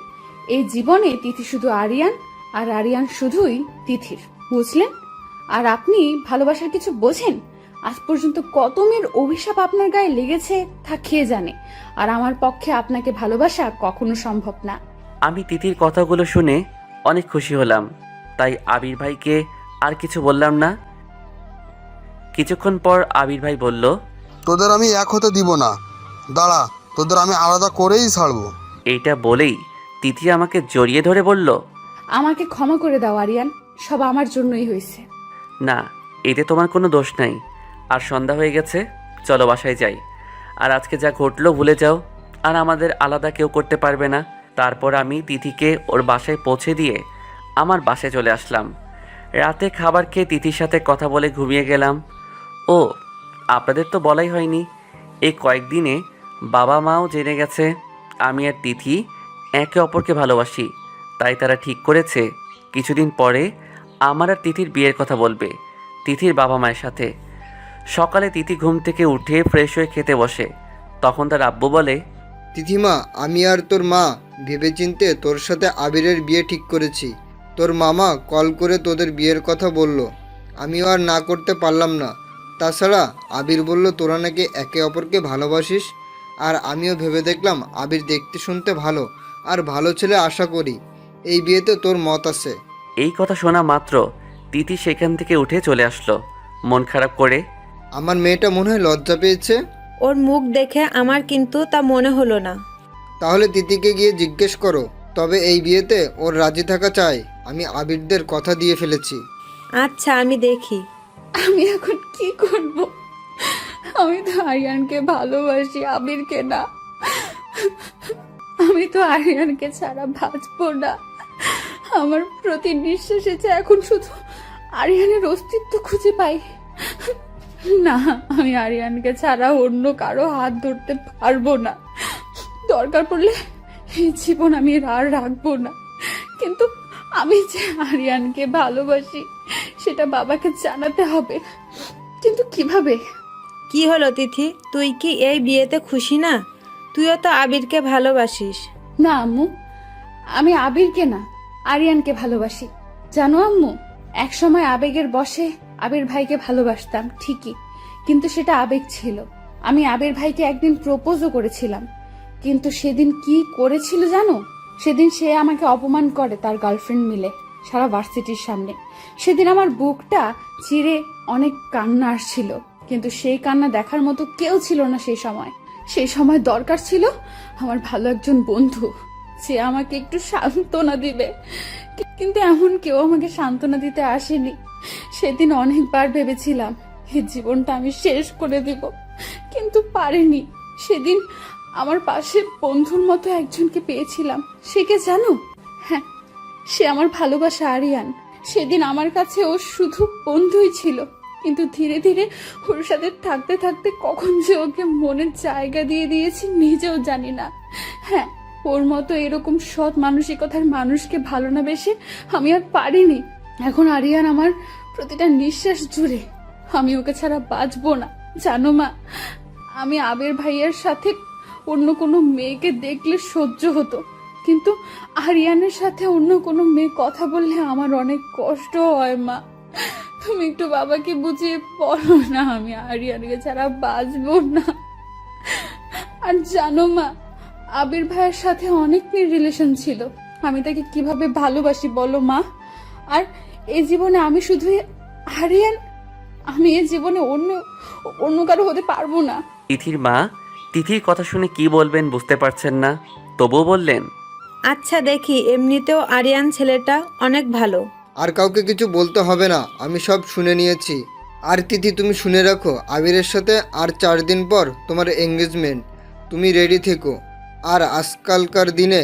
এই জীবনে তিথি শুধু আরিয়ান আর আরিয়ান শুধুই তিথির, বুঝলেন? আর আপনি ভালোবাসার কিছু বোঝেন? আজ পর্যন্ত কত মেয়ের অভিশাপ আপনার গায়ে লেগেছে তা খেয়ে জানে, আর আমার পক্ষে আপনাকে ভালোবাসা কখনো সম্ভব না। আমি তিথির কথাগুলো শুনে অনেক খুশি হলাম, তাই আবির ভাইকে আর কিছু বললাম না। কিছুক্ষণ পর আবির ভাই বলল, তোদের আমি এক হতে দিব না, দাঁড়া, তোদের আমি আলাদা করেই ছাড়বো। এইটা বলেই তিথি আমাকে জড়িয়ে ধরে বলল, আমাকে ক্ষমা করে দাও আরিয়ান, সব আমার জন্যই হয়েছে। না, এতে তোমার কোনো দোষ নাই। আর সন্ধ্যা হয়ে গেছে, চলো বাসায় যাই। আর আজকে যা ঘটলো ভুলে যাও, আর আমাদের আলাদা কেউ করতে পারবে না। তারপর আমি তিথিকে ওর বাসায় পৌঁছে দিয়ে আমার বাসায় চলে আসলাম। রাতে খাবার খেয়ে তিথির সাথে কথা বলে ঘুমিয়ে গেলাম। ও আপনাদের তো বলাই হয়নি, এই কয়েকদিনে বাবা মাও জেনে গেছে আমি আর তিথি একে অপরকে ভালোবাসি। তাই তারা ঠিক করেছে কিছুদিন পরে আমার আর তিথির বিয়ের কথা বলবে তিথির বাবা মায়ের সাথে। সকালে তিথি ঘুম থেকে উঠে ফ্রেশ হয়ে খেতে বসে। তখন তার আব্বু বলে, তিথিমা, আমি আর তোর মা ভেবেচিন্তে তোর সাথে আবিরের বিয়ে ঠিক করেছি। তোর মামা কল করে তোদের বিয়ের কথা বলল, আমিও আর না করতে পারলাম না। তাছাড়া আবির বলল তোরা নাকি একে অপরকে ভালোবাসিস, আর আমিও ভেবে দেখলাম আবির দেখতে শুনতে ভালো, আর ভালো ছেলে আশা করি। এই বিয়েতে তোর মত আছে। এই কথা শোনা মাত্র তিথি সেখান থেকে উঠে চলে আসলো মন খারাপ করে। আমার মেয়েটা মনে হয় লজ্জা পেয়েছে। ওর মুখ দেখে আমার কিন্তু তা মনে হলো না। তাহলে তিথিকে গিয়ে জিজ্ঞেস করো। তবে এই বিয়েতে ওর রাজি থাকা চাই। আমি আবিরদের কথা দিয়ে ফেলেছি। আচ্ছা, আমি দেখি। আমি এখন কি করব? আমি তো আরিয়ানকে ভালোবাসি, আবিরকে না। আমি তো আরিয়ানকে ছাড়া বাঁচবো না। আমার প্রতি নিঃশ্বাসে যে এখন শুধু আরিয়ানের অস্তিত্ব খুঁজে পাই। না, আমি আরিয়ানকে ছাড়া অন্য কারো হাত ধরতে পারবো না। দরকার পড়লে এই জীবন আমি আর রাখবো না। কিন্তু আমি যে আরিয়ানকে ভালোবাসি সেটা বাবাকে জানাতে হবে। কিন্তু কিভাবে? কি হলো তিথি, তুই কি এই বিয়েতে খুশি না? তুইও তো আবিরকে ভালোবাসিস। না আম্মু, আমি আবিরকে না, আরিয়ানকে ভালোবাসি। জানো আম্মু, এক সময় আবেগের বশে আবির ভাইকে ভালোবাসতাম ঠিকই, কিন্তু সেটা আবেগ ছিল। আমি আবির ভাইকে একদিন প্রপোজও করেছিলাম, কিন্তু সেদিন কি করেছিল জানো? সেদিন সে আমাকে অপমান করে তার গার্লফ্রেন্ড মিলে সারা ভার্সিটির সামনে। সেদিন আমার বুকটা চিরে অনেক কান্না আসছিল, কিন্তু সেই কান্না দেখার মতো কেউ ছিল না সেই সময় দরকার ছিল আমার ভালো একজন বন্ধু, যে আমাকে একটু সান্ত্বনা দিবে। কিন্তু এমন কেউ আমাকে সান্ত্বনা দিতে আসেনি। সেদিন অনেকবার ভেবেছিলাম এই জীবনটা আমি শেষ করে দিব, কিন্তু পারিনি। সেদিন আমার পাশে বন্ধুর মতো একজনকে পেয়েছিলাম। সে কে জানো? হ্যাঁ, সে আমার ভালোবাসা আরিয়ান। সেদিন আমার কাছে ও শুধু বন্ধুই ছিল, কিন্তু ধীরে ধীরে ওর সাথে থাকতে থাকতে কখন যে ওকে মনের জায়গা দিয়ে দিয়েছি নিজেও জানি না। হ্যাঁ, ওর মতো এরকম সৎ মানসিকতার মানুষকে ভালো না বেশে আমি আর পারিনি। এখন আরিয়ান আমার প্রতিটা নিঃশ্বাস জুড়ে। আমি ওকে ছাড়া বাঁচবো না। জানো মা, আমি আবির ভাইয়ের সাথে অন্য কোনো মেয়েকে দেখলে সহ্য হতো, কিন্তু আরিয়ানের সাথে অন্য কোনো মেয়ে কথা বললে আমার অনেক কষ্ট হয় মা। তুমি একটু বাবাকে বুঝিয়ে বলো না, আমি আরিয়ানকে ছাড়া বাঁচবো না। আর জানো মা, আবির ভাইয়ের সাথে অনেক রিলেশন ছিল। আমি তাকে কিভাবে ভালোবাসি বলো মা? আর এই জীবনে আমি শুধু আরিয়ান, আমি এই জীবনে অন্য কারো হতে পারবো না। তিথির মা তিথির কথা শুনে কি বলবেন বুঝতে পারছেন না, তবুও বললেন, আচ্ছা দেখি, এমনিতেও আরিয়ান ছেলেটা অনেক ভালো। আর কাউকে কিছু বলতে হবে না, আমি সব শুনে নিয়েছি। আর তিথি, তুমি শুনে রাখো, আবিরের সাথে আর 4 দিন পর তোমার এঙ্গেজমেন্ট। তুমি রেডি থেকো। আর আজকালকার দিনে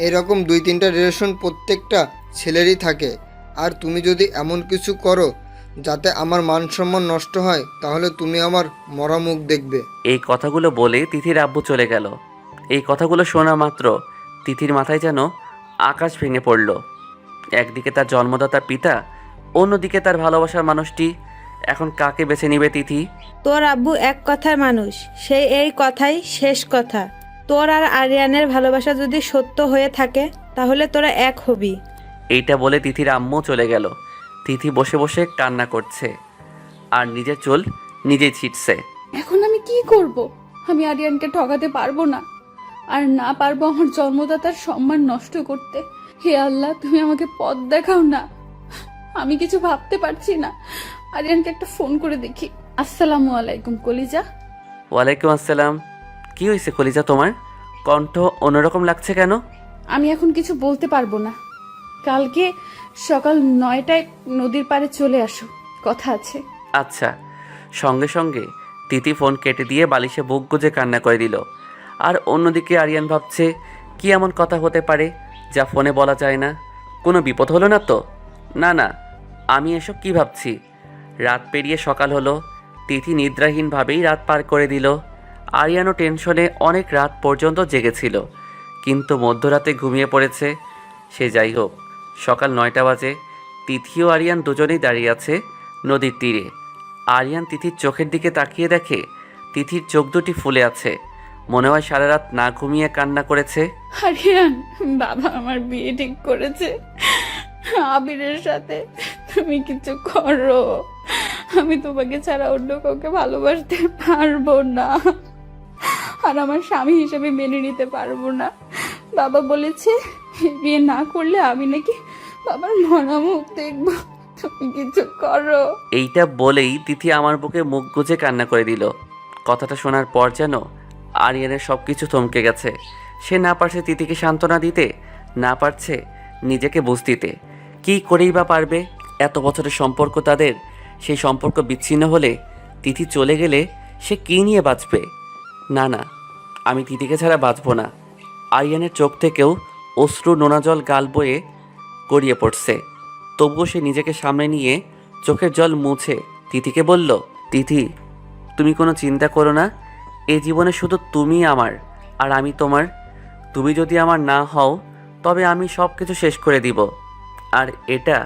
এরকম 2-3টা রিলেশন প্রত্যেকটা ছেলেরই থাকে। আর তুমি যদি এমন কিছু করো যাতে আমার মান সম্মান নষ্ট হয়, তাহলে তুমি আমার মরা মুখ দেখবে। এই কথাগুলো বলে তিথির আব্বু চলে গেল। এই কথাগুলো শোনা মাত্র তিথির মাথায় যেন আকাশ ভেঙে পড়ল। একদিকে তার জন্মদাতা পিতা, অন্যদিকে তার ভালোবাসার মানুষটি। এখন কাকে বেছে নিবে তিথি? তোর আব্বু এক কথার মানুষ, সেই এই কথাই শেষ কথা। তোর আর আরিয়ানের ভালোবাসা যদি সত্য হয়ে থাকে তাহলে তোরা এক হবি। এইটা বলে তিথির আম্মু চলে গেল। তিথি বসে বসে কান্না করছে আর নিজের চুল নিজেই ছিটছে। এখন আমি কি করব? আমি আরিয়ানকে ঠকাতে পারবো না, আর না পারবো আমার জন্মদাতার সম্মান নষ্ট করতে। হে আল্লাহ, তুমি আমাকে পথ দেখাও না। আমি কিছু ভাবতে পারছি না। আরিয়ানকে একটা ফোন করে দেখি। আসসালামু আলাইকুম কলিজা। ওয়ালাইকুম আসসালাম। কি হয়েছে কলিজা, তোমার কণ্ঠ অন্যরকম লাগছে কেন? আমি এখন কিছু বলতে পারবো না। কালকে সকাল 9টায় নদীর পাড়ে চলে আসো, কথা আছে। আচ্ছা। সঙ্গে সঙ্গে তিথি ফোন কেটে দিয়ে বালিশে বুক গুজে কান্না করে দিল। আর অন্যদিকে আরিয়ান ভাবছে, কি এমন কথা হতে পারে যা ফোনে বলা যায় না? কোনো বিপদ হলো না তো? না না, আমি এসব কি ভাবছি? রাত পেরিয়ে সকাল হলো। তিথি নিদ্রাহীনভাবেই রাত পার করে দিল। আরিয়ানও টেনশনে অনেক রাত পর্যন্ত জেগেছিল, কিন্তু মধ্যরাতে ঘুমিয়ে পড়েছে। সে যাই হোক, সকাল 9টা বাজে। তিথি ও আরিয়ান দুজনেই দাঁড়িয়ে আছে নদীর তীরে। আরিয়ান তিথির চোখের দিকে তাকিয়ে দেখে তিথির চোখ দুটি ফুলে আছে। মনে হয় সারা রাত না ঘুমিয়ে কান্না করেছে। আরিয়ান, বাবা আমার বিয়ে ঠিক করেছে আবিরের সাথে। তুমি কিছু করো, আমি তোমাকে ছাড়া অন্য কাউকে ভালোবাসতে পারবো না, আর আমার স্বামী হিসেবে মেনে নিতে পারবো না। বাবা বলেছে বিয়ে না করলে আমি নাকি বাবার মরা মুখ দেখবো। তুমি কিছু করো। এইটা বলেই তিথি আমার বুকে মুখ গুজে কান্না করে দিল। কথাটা শোনার পর যেন আরিয়ানের সব কিছু থমকে গেছে। সে না পারছে তিথিকে সান্ত্বনা দিতে, না পারছে নিজেকে বুঝ দিতে। কী করেই বা পারবে? এত বছরের সম্পর্ক তাদের, সেই সম্পর্ক বিচ্ছিন্ন হলে, তিথি চলে গেলে সে কী নিয়ে বাঁচবে? না না, আমি তিথিকে ছাড়া বাঁচব না। আরিয়ানের চোখ থেকেও অশ্রু নোনা জল গাল বয়ে গড়িয়ে পড়ছে। তবুও সে নিজেকে সামনে নিয়ে চোখের জল মুছে তিথিকে বলল, তিথি তুমি কোনো চিন্তা করো না, এই জীবনে শুধু তুমি আমার আর আমি তোমার। তুমি যদি আমার না হও তবে আমি সব কিছু শেষ করে দিব। আর এটা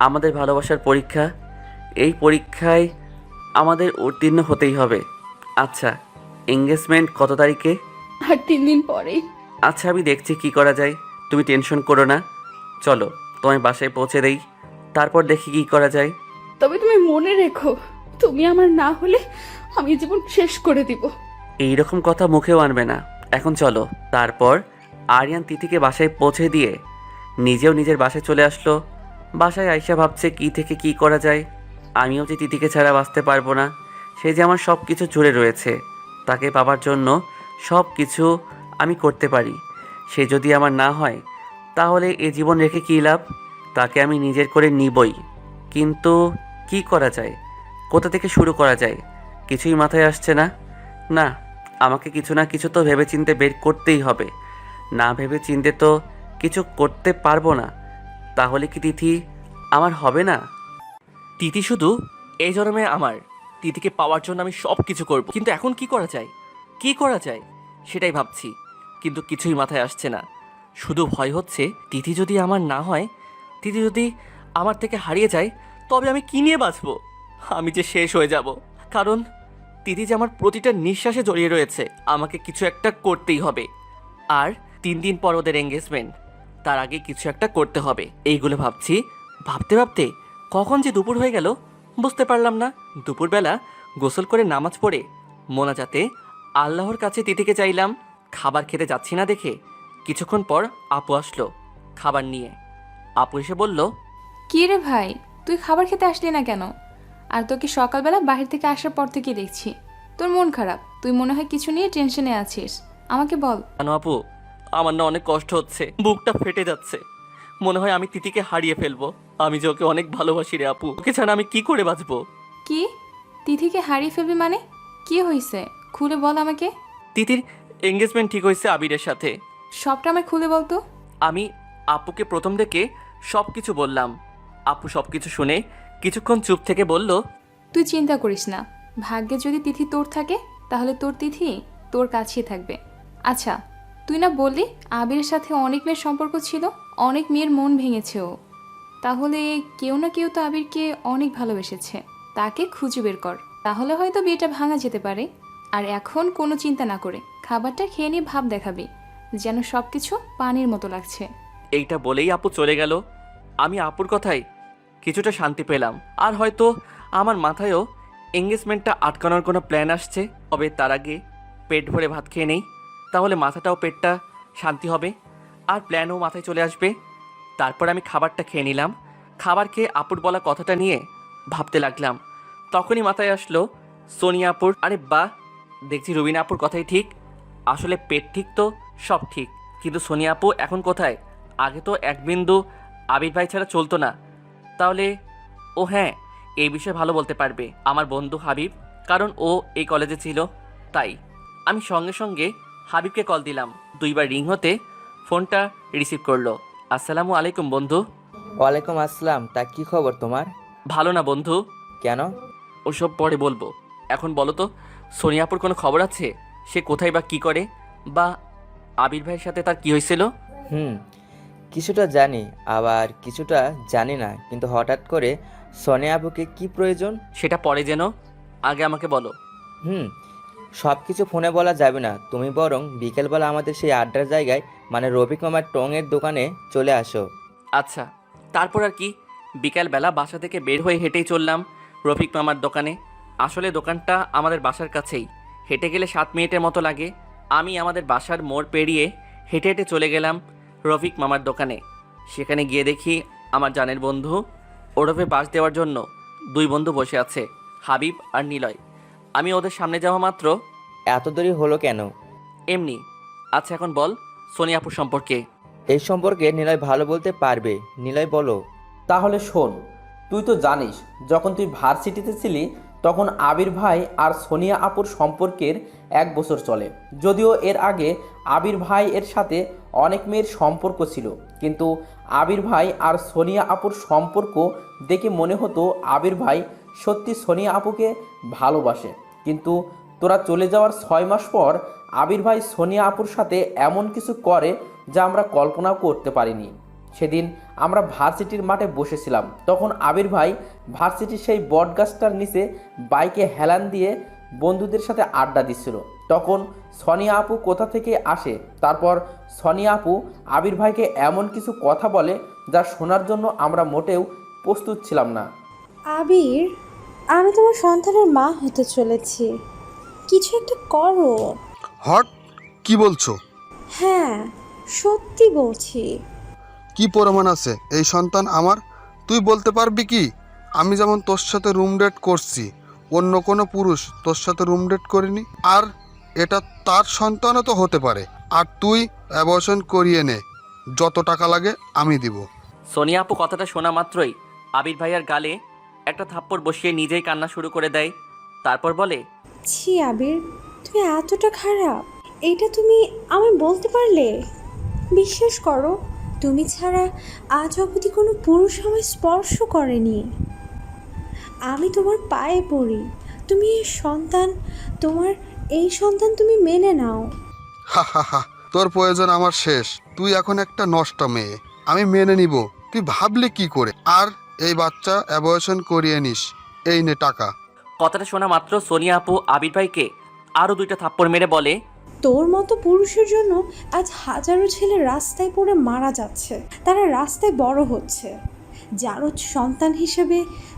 আমাদের ভালোবাসার পরীক্ষা, এই পরীক্ষায় আমাদের উত্তীর্ণ হতেই হবে। আচ্ছা, এঙ্গেজমেন্ট কত তারিখে? আর 3 দিন পরেই। আচ্ছা, আমি দেখছি কি করা যায়, তুমি টেনশন করো না। চলো তোমায় বাসায় পৌঁছে দেই, তারপর দেখি কি করা যায়। তবে তুমি মনে রেখো, তুমি আমার না হলে আমি জীবন শেষ করে দিব। এইরকম কথা মুখেও আনবে না। এখন চলো। তারপর আরিয়ান তিথিকে বাসায় পৌঁছে দিয়ে নিজেও নিজের বাসায় চলে আসলো। বাসায় আয়শা ভাবছে কি থেকে কি করা যায়। আমিও যে তিথিকে ছাড়া বাঁচতে পারবো না, সে যে আমার সব কিছু জুড়ে রয়েছে, তাকে পাবার জন্য সব কিছু আমি করতে পারি। সে যদি আমার না হয় তাহলে এ জীবন রেখে কী লাভ? তাকে আমি নিজের করে নিবই। কিন্তু কি করা যায়, কোথা থেকে শুরু করা যায়, কিছুই মাথায় আসছে না। না, আমাকে কিছু না কিছু তো ভেবেচিন্তে বের করতেই হবে। না ভেবে চিন্তে তো কিছু করতে পারবো না। তাহলে কি তিথি আমার হবে না? তিথি শুধু এই জন্মে আমার। তিথিকে পাওয়ার জন্য আমি সব কিছু করব, কিন্তু এখন কি করা যায়, কি করা যায় সেটাই ভাবছি, কিন্তু কিছুই মাথায় আসছে না। শুধু ভয় হচ্ছে তিথি যদি আমার না হয়, তিথি যদি আমার থেকে হারিয়ে যায়, তবে আমি কি নিয়ে বাঁচবো? আমি যে শেষ হয়ে যাব। কারণ তিথি যে আমার প্রতিটা নিঃশ্বাসে জড়িয়ে রয়েছে। আমাকে কিছু একটা করতেই হবে। আর 3 দিন পর ওদের এঙ্গেজমেন্ট, তার আগে কিছু একটা করতে হবে। এইগুলো ভাবছি। ভাবতে ভাবতে কখন যে দুপুর হয়ে গেল বুঝতে পারলাম না। দুপুরবেলা গোসল করে নামাজ পড়ে মোনাজাতে আল্লাহর কাছে তিথিকে চাইলাম। খাবার খেতে যাচ্ছি না দেখে কিছুক্ষণ পর আপু আসলো খাবার নিয়ে। আপু এসে বলল, কি রে ভাই, তুই খাবার খেতে আসলি না কেন? আর তোকে সকালবেলা বাহির থেকে আসার পর থেকে দেখছি তোর মন খারাপ। তুই মনে হয় কিছু নিয়ে টেনশনে আছিস, আমাকে বল। কেন আপু, আমার না অনেক কষ্ট হচ্ছে, বুকটা ফেটে যাচ্ছে। মনে হয় আমি তিথিকে হারিয়ে ফেলবো। আমি যে ওকে অনেক ভালোবাসি রে আপু, ওকে ছাড়া আমি কি করে বাঁচবো? কি, তিথিকে হারিয়ে ফেলবি মানে? কি হয়েছে, খুলে বল আমাকে। তিথির এঙ্গেজমেন্ট ঠিক হয়েছে আবিরের সাথে। সবটা আমায় খুলে বলতো। আমি আপুকে প্রথম থেকে সব কিছু বললাম। আপু সব কিছু শুনে কিছুক্ষণ চুপ থেকে বলল, তুই চিন্তা করিস না, ভাগ্যে যদি তিথি তোর থাকে তাহলে তোর তিথি তোর কাছেই থাকবে। আচ্ছা, তুই না বললি আবিরের সাথে অনেক মেয়ের সম্পর্ক ছিল, অনেক মেয়ের মন ভেঙেছে ও। তাহলে কেউ না কেউ তো আবিরকে অনেক ভালোবেসেছে, তাকে খুঁজে বের কর, তাহলে হয়তো বিয়েটা ভাঙা যেতে পারে। আর এখন কোনো চিন্তা না করে খাবারটা খেয়ে নিয়ে ভাব দেখাবি যেন সব কিছু পানির মতো লাগছে। এইটা বলেই আপু চলে গেল। আমি আপুর কথায় কিছুটা শান্তি পেলাম। আর হয়তো আমার মাথায়ও এঙ্গেজমেন্টটা আটকানোর কোনো প্ল্যান আসছে। তবে তার আগে পেট ভরে ভাত খেয়ে নেই, তাহলে মাথাটাও পেটটা শান্তি হবে আর প্ল্যানও মাথায় চলে আসবে। তারপর আমি খাবারটা খেয়ে নিলাম। খাবার খেয়ে আপুর বলা কথাটা নিয়ে ভাবতে লাগলাম। তখনই মাথায় আসলো সোনিয়া আপুর। আরে বাহ, দেখছি রুবিনা আপুর কথাই ঠিক। আসলে পেট ঠিক তো সব ঠিক, কিন্তু সোনিয়া আপু এখন কোথায়? আগে তো এক বিন্দু আবির ভাই ছাড়া চলতো না। তাহলে ও হ্যাঁ, এই বিষয়ে ভালো বলতে পারবে আমার বন্ধু হাবিব, কারণ ও এই কলেজে ছিল। তাই আমি সঙ্গে সঙ্গে হাবিবকে কল দিলাম। 2 বার রিং হতে ফোনটা রিসিভ করলো। আসসালামু আলাইকুম বন্ধু। ওয়ালাইকুম আসসালাম। তা কি খবর তোমার? ভালো না বন্ধু। কেন? ওসব পরে বলবো, এখন বলো তো সোনিয়াপুর কোনো খবর আছে? সে কোথায় বা কি করে, বা আবির ভাইয়ের সাথে তার কি হয়েছিল? কিছুটা জানি, আবার কিছুটা জানি না, কিন্তু হঠাৎ করে সোনিয়া আপুকে কি প্রয়োজন? সেটা পরে যেন, আগে আমাকে বলো। সব কিছু ফোনে বলা যাবে না, তুমি বরং বিকেলবেলা আমাদের সেই আড্ডার জায়গায় মানে রফিক মামার টঙের দোকানে চলে আসো। আচ্ছা, তারপর আর কি? বিকালবেলা বাসা থেকে বের হয়ে হেঁটেই চললাম রফিক মামার দোকানে। আসলে দোকানটা আমাদের বাসার কাছেই, হেঁটে গেলে 7 মিনিটের মতো লাগে। আমি আমাদের বাসার মোড় পেরিয়ে হেঁটে হেঁটে চলে গেলাম রফিক মামার দোকানে। সেখানে গিয়ে দেখি আমার জানের বন্ধু ওরফে বাস দেওয়ার জন্য 2 বন্ধু বসে আছে, হাবিব আর নিলয়। আমি ওদের সামনে যাওয়া মাত্র, এত দেরি হলো কেন? এমনি। আচ্ছা, এখন বল সোনিয়া আপুর সম্পর্কে। এই সম্পর্কে নিলয় ভালো বলতে পারবে। নিলয় বলো। তাহলে শোন, তুই তো জানিস যখন তুই ভার্সিটিতে ছিলি তখন আবির ভাই আর সোনিয়া আপুর সম্পর্কের 1 বছর চলে। যদিও এর আগে আবির ভাই এর সাথে অনেক মেয়ের সম্পর্ক ছিল, কিন্তু আবির ভাই আর সোনিয়া আপুর সম্পর্ক দেখে মনে হতো আবির ভাই সত্যি সোনিয়া আপুকে ভালোবাসে। কিন্তু তোরা চলে যাওয়ার 6 মাস পর আবির ভাই সোনিয়া আপুর সাথে এমন কিছু করে যা আমরা কল্পনাও করতে পারিনি। সেদিন আমরা ভার্সিটির মাঠে বসেছিলাম, তখন আবির ভাই ভার্সিটির সেই বটগাছটার নিচে বাইকে হেলান দিয়ে বন্ধুদের সাথে আড্ডা দিচ্ছিল। তখন সোনিয়া আপু কোথা থেকে আসে, তারপর সোনিয়া আপু আবির ভাইকে এমন কিছু কথা বলে যা শোনার জন্য আমরা মোটেও প্রস্তুত ছিলাম না। আবির, আমি তোমার সন্তানের মা হতে চলেছি, কিছু একটা করো। হট, কি বলছো? হ্যাঁ, সত্যি বলছি। কি প্রমাণ আছে এই সন্তান আমার? তুই বলতে পারবি কি আমি যেমন তোর সাথে রুম ডেট করছি অন্য কোনো পুরুষ তোর সাথে রুম ডেট করিনি? আর এটা তার সন্তানও তো হতে পারে। আর তুই অ্যাবর্শন করিয়ে নে, যত টাকা লাগে আমি দিব। সোনিয়া আপু কথাটা শোনা মাত্রই আবির ভাইয়ার গালে একটা থাপ্পড় বসিয়ে নিজেই কান্না শুরু করে দেয়। তারপর বলে, ছি আবির, তুমি এতটা খারাপ এটা তুমি আমি বলতে পারলে? বিশ্বাস করো, তুমি ছাড়া আজ অবধি কোনো পুরুষ আমায় স্পর্শ করেনি। আমি তোমার পায়ে পড়ি, তুমি এই সন্তান তুমি মেনে নাও। হা হা হা, তোর প্রয়োজন আমার শেষ। তুই এখন একটা নষ্ট মেয়ে, আমি মেনে নিব। তুই ভাবলি কি করে? আর এই বাচ্চা অ্যাবর্শন করিয়ে নিস, এই নে টাকা। কথাটা শোনা মাত্র সোনিয়া আপু আবির ভাইকে আরও 2টা থাপ্পড় মেরে বলে, তোর মতো পুরুষের জন্য আজ হাজারো ছেলে রাস্তায় পড়ে মারা যাচ্ছে, তারা রাস্তায় বড় হচ্ছে। যারও সন্তান হিসেবে